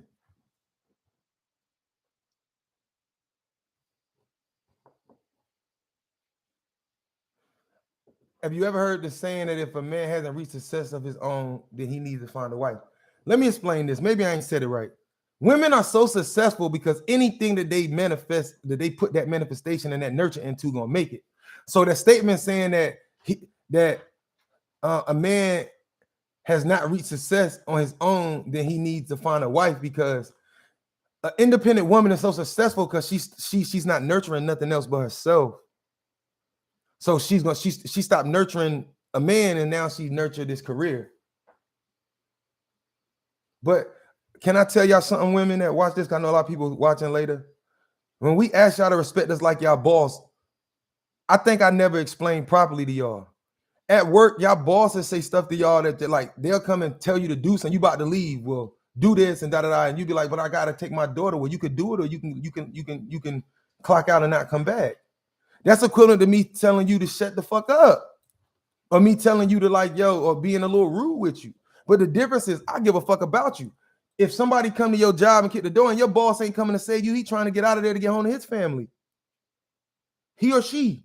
Have you ever heard the saying that if a man hasn't reached success of his own, then he needs to find a wife? Let me explain this. Maybe I ain't said it right. Women are so successful because anything that they manifest, that they put that manifestation and that nurture into, gonna make it. So that statement saying that a man has not reached success on his own, then he needs to find a wife, because an independent woman is so successful because she's not nurturing nothing else but herself. So she stopped nurturing a man, and now she nurtured his career. But Can I tell y'all something, women that watch this? I know a lot of people watching later. When we ask y'all to respect us like y'all boss, I think I never explained properly to y'all. At work, y'all bosses say stuff to y'all that like they'll come and tell you to do something. You about to leave. Well, do this and da. And you be like, but I gotta take my daughter. Well, you could do it, or you can clock out and not come back. That's equivalent to me telling you to shut the fuck up. Or me telling you to like, yo, or being a little rude with you. But the difference is I give a fuck about you. If somebody come to your job and kick the door and your boss ain't coming to save you, he trying to get out of there to get home to his family. He or she.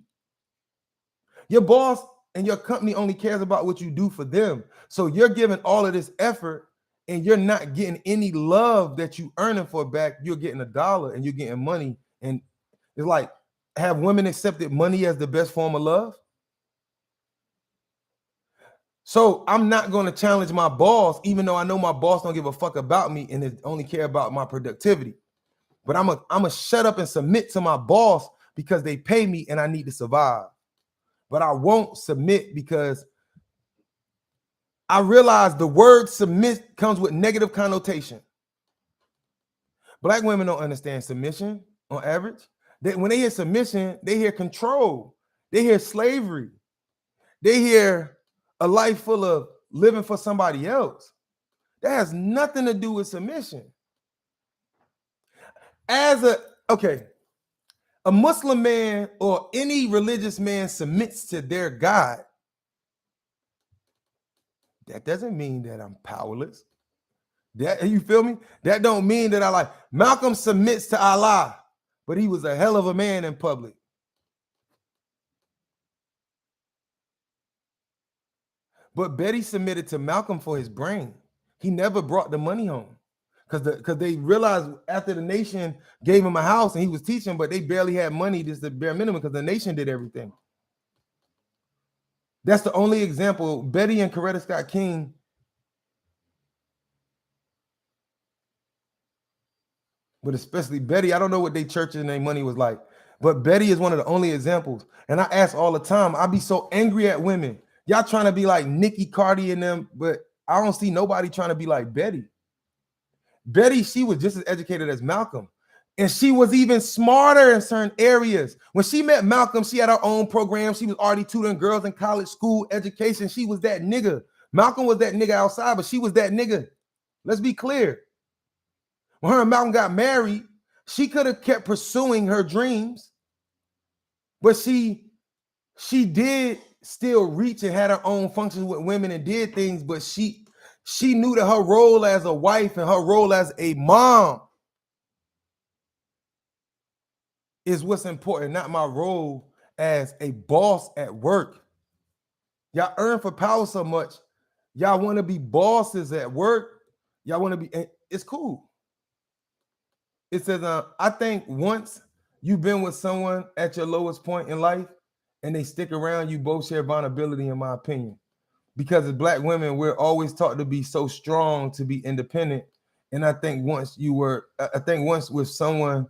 Your boss and your company only cares about what you do for them. So you're giving all of this effort and you're not getting any love that you earning for back. You're getting $1 and you're getting money. And it's like, have women accepted money as the best form of love? So I'm not going to challenge my boss, even though I know my boss don't give a fuck about me and they only care about my productivity. But I'm a shut up and submit to my boss because they pay me and I need to survive. But I won't submit because I realize the word submit comes with negative connotation. Black women don't understand submission on average. When they hear submission, they hear control. They hear slavery. They hear a life full of living for somebody else. That has nothing to do with submission. A Muslim man or any religious man submits to their God. That doesn't mean that I'm powerless. That, you feel me? That don't mean that I like Malcolm submits to Allah, but he was a hell of a man in public. But Betty submitted to Malcolm for his brain. He never brought the money home because they realized after the nation gave him a house and he was teaching, but they barely had money, just the bare minimum, because the nation did everything. That's the only example. Betty and Coretta Scott King. But especially Betty, I don't know what they church and their money was like. But Betty is one of the only examples. And I ask all the time, I be so angry at women. Y'all trying to be like Nikki, Cardi and them, but I don't see nobody trying to be like Betty. Betty, she was just as educated as Malcolm. And she was even smarter in certain areas. When she met Malcolm, she had her own program. She was already tutoring girls in college, school, education. She was that nigga. Malcolm was that nigga outside, but she was that nigga. Let's be clear. When her and Malcolm got married, she could have kept pursuing her dreams, but she did still reach and had her own functions with women and did things, but she knew that her role as a wife and her role as a mom is what's important, not my role as a boss at work. Y'all earn for power so much. Y'all want to be bosses at work. Y'all want to be, it's cool. It says, I think once you've been with someone at your lowest point in life and they stick around, you both share vulnerability, in my opinion. Because as Black women, we're always taught to be so strong, to be independent. And I think once with someone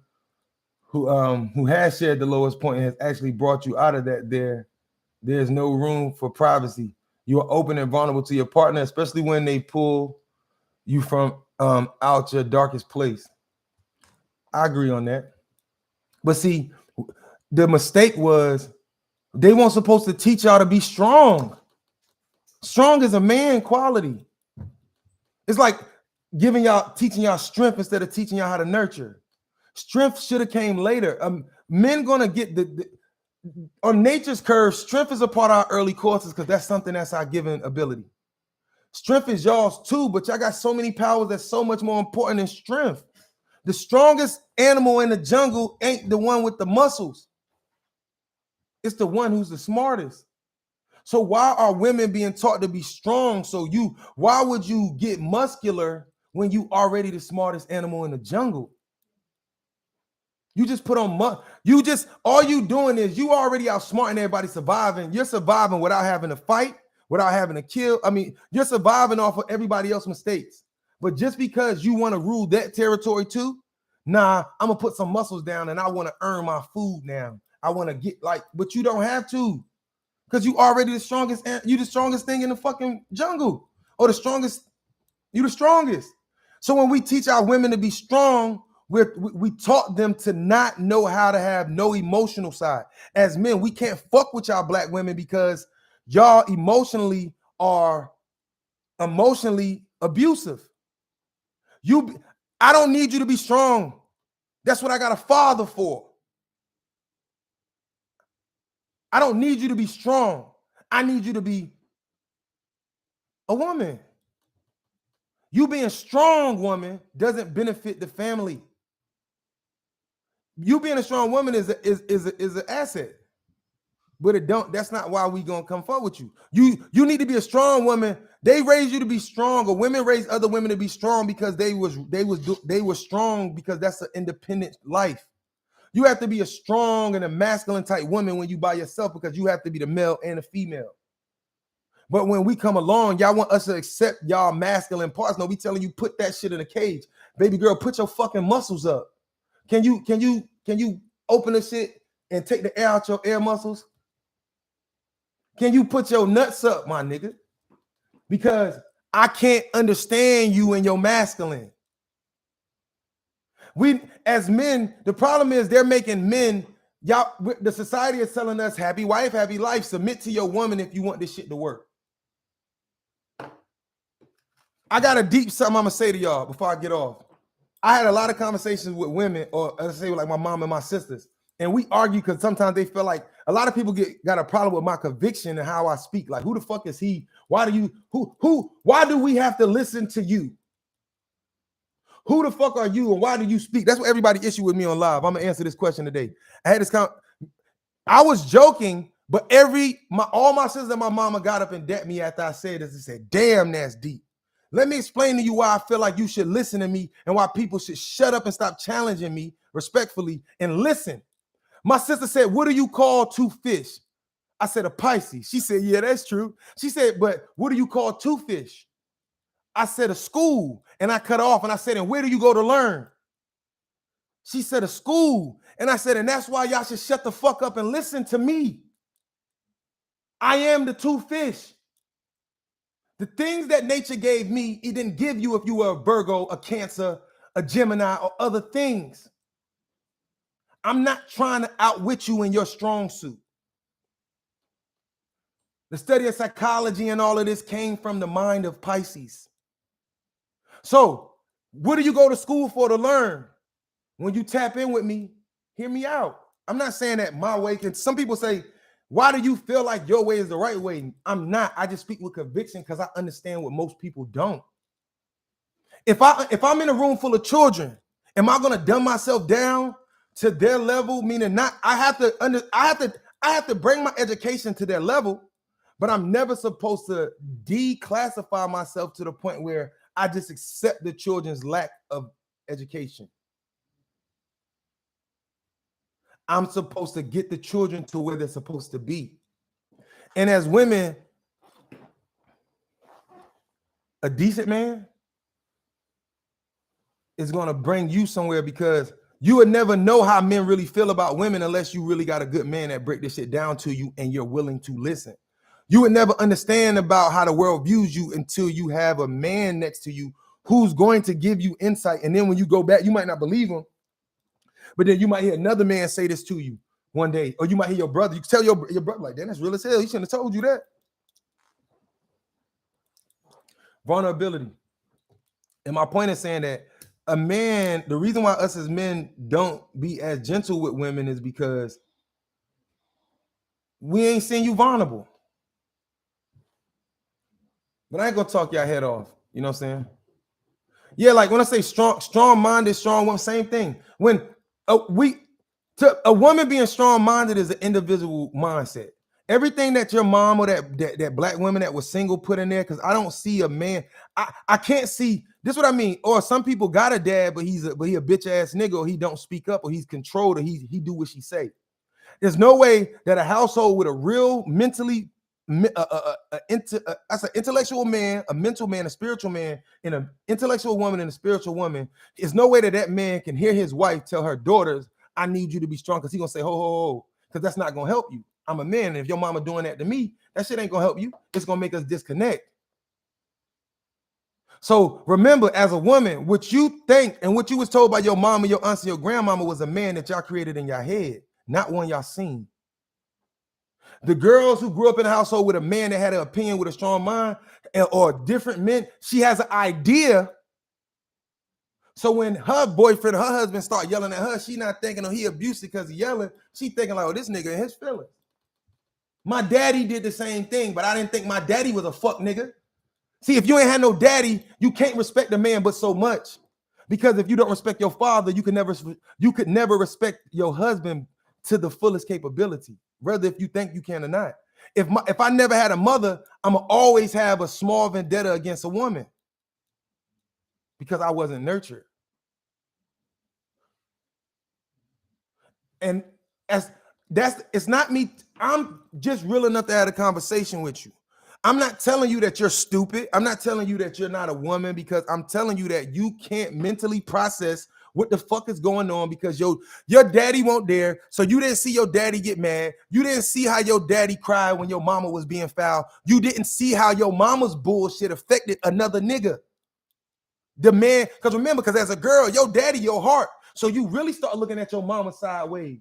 who has shared the lowest point and has actually brought you out of that, there's no room for privacy. You're open and vulnerable to your partner, especially when they pull you from out your darkest place. I agree on that. But see, the mistake was they weren't supposed to teach y'all to be strong. Strong is a man quality. It's like teaching y'all strength instead of teaching y'all how to nurture. Strength should have came later. Men gonna get on nature's curve. Strength is a part of our early courses because that's something that's our given ability. Strength is y'all's too, but y'all got so many powers that's so much more important than strength. The strongest animal in the jungle ain't the one with the muscles. It's the one who's the smartest. So why are women being taught to be strong? Why would you get muscular when you already the smartest animal in the jungle? You just put on all you doing is you already outsmarting everybody surviving. You're surviving without having to fight, without having to kill. I mean, you're surviving off of everybody else's mistakes. But just because you want to rule that territory too, nah, I'm gonna put some muscles down and I want to earn my food now. I want to get but you don't have to, because you already the strongest thing in the fucking jungle, or you the strongest. So when we teach our women to be strong, we taught them to not know how to have no emotional side. As men, we can't fuck with y'all black women because y'all are emotionally abusive. I don't need you to be strong. That's what I got a father for. I don't need you to be strong. I need you to be a woman. You being strong, woman, doesn't benefit the family. You being a strong woman is an asset, but it don't. That's not why we gonna come forward with you. You need to be a strong woman. They raised you to be strong, or women raised other women to be strong because they were strong because that's an independent life. You have to be a strong and a masculine type woman when you by yourself because you have to be the male and the female. But when we come along, y'all want us to accept y'all masculine parts. No, we telling you put that shit in a cage. Baby girl, put your fucking muscles up. Can you open the shit and take the air out your air muscles? Can you put your nuts up, my nigga? Because I can't understand you and your masculine. We as men, the problem is they're making men, y'all, the society is telling us happy wife, happy life. Submit to your woman if you want this shit to work. I got a deep something I'm gonna say to y'all before I get off. I had a lot of conversations with women, or let's say like my mom and my sisters, and we argue because sometimes they feel like a lot of people got a problem with my conviction and how I speak. Like, who the fuck is he? Why do we have to listen to you? Who the fuck are you and why do you speak? That's what everybody issue with me on live. I'm gonna answer this question today. I was joking, but all my sisters and my mama got up and dapped me after I said this and said, damn, that's deep. Let me explain to you why I feel like you should listen to me and why people should shut up and stop challenging me respectfully and listen. My sister said, what do you call two fish? I said, a Pisces. She said, yeah, that's true. She said, but what do you call two fish? I said, a school. And I cut off and I said, and where do you go to learn? She said, a school. And I said, and that's why y'all should shut the fuck up and listen to me. I am the two fish. The things that nature gave me, it didn't give you if you were a Virgo, a Cancer, a Gemini, or other things. I'm not trying to outwit you in your strong suit. The study of psychology and all of this came from the mind of Pisces. So, what do you go to school for to learn? When you tap in with me, hear me out. I'm not saying that my way can. Some people say, why do you feel like your way is the right way? I'm not. I just speak with conviction because I understand what most people don't. If I'm in a room full of children, am I going to dumb myself down to their level? Meaning not. I have to bring my education to their level, but I'm never supposed to declassify myself to the point where I just accept the children's lack of education. I'm supposed to get the children to where they're supposed to be. And as women, a decent man is going to bring you somewhere because you would never know how men really feel about women unless you really got a good man that break this shit down to you and you're willing to listen. You would never understand about how the world views you until you have a man next to you who's going to give you insight. And then when you go back, you might not believe him. But then you might hear another man say this to you one day, or you might hear your brother. You can tell your brother, like, damn, that's real as hell. He shouldn't have told you that. Vulnerability. And my point is saying that a man, the reason why us as men don't be as gentle with women is because we ain't seeing you vulnerable. But I ain't gonna talk your head off. You know what I'm saying? Yeah, like when I say strong-minded, strong woman, same thing. When a woman being strong-minded is an individual mindset. Everything that your mom or that black woman that was single put in there, because I don't see a man. I can't see this. What I mean, or some people got a dad, but he a bitch ass nigga, or he don't speak up, or he's controlled, or he do what she say. There's no way that a household with a real mentally that's an intellectual man, a mental man, a spiritual man, and an intellectual woman and a spiritual woman. There's no way that man can hear his wife tell her daughters, I need you to be strong, because he's gonna say, ho, because that's not gonna help you. I'm a man, and if your mama doing that to me, that shit ain't gonna help you. It's gonna make us disconnect. So remember, as a woman, what you think and what you was told by your mama, your auntie, your grandmama was a man that y'all created in your head, not one y'all seen. The girls who grew up in a household with a man that had an opinion with a strong mind or different men, she has an idea. So when her boyfriend, her husband start yelling at her, she not thinking, oh, he abusive because he yelling. She thinking like, oh, this nigga in his feelings. My daddy did the same thing, but I didn't think my daddy was a fuck nigga. See, if you ain't had no daddy, you can't respect a man but so much. Because if you don't respect your father, you could never respect your husband to the fullest capability, whether if you think you can or not. If I never had a mother, I'm gonna always have a small vendetta against a woman because I wasn't nurtured. And it's not me. I'm just real enough to have a conversation with you. I'm not telling you that you're stupid. I'm not telling you that you're not a woman, because I'm telling you that you can't mentally process what the fuck is going on because your daddy won't dare. So you didn't see your daddy get mad. You didn't see how your daddy cried when your mama was being foul. You didn't see how your mama's bullshit affected another nigga. The man, because remember, because as a girl, your daddy, your heart. So you really start looking at your mama sideways.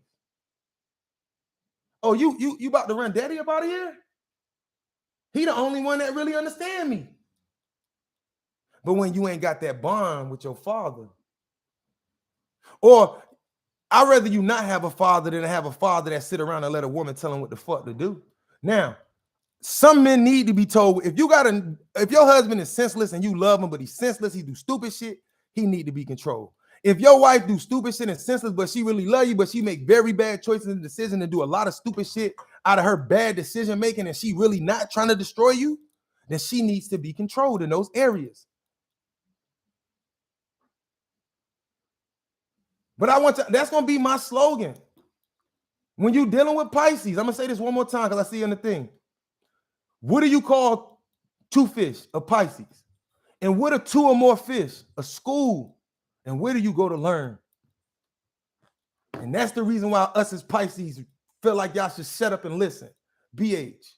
Oh, you about to run daddy up out of here? He the only one that really understand me. But when you ain't got that bond with your father, or I'd rather you not have a father than have a father that sit around and let a woman tell him what the fuck to do. Now, some men need to be told, if your husband is senseless and you love him, but he's senseless, he do stupid shit, he need to be controlled. If your wife do stupid shit and senseless, but she really love you, but she make very bad choices and decisions and do a lot of stupid shit out of her bad decision making, and she really not trying to destroy you, then she needs to be controlled in those areas. But that's going to be my slogan. When you dealing with Pisces, I'm going to say this one more time because I see in the thing. What do you call two fish? A Pisces. And what are two or more fish? A school. And where do you go to learn? And that's the reason why us as Pisces feel like y'all should shut up and listen. BH.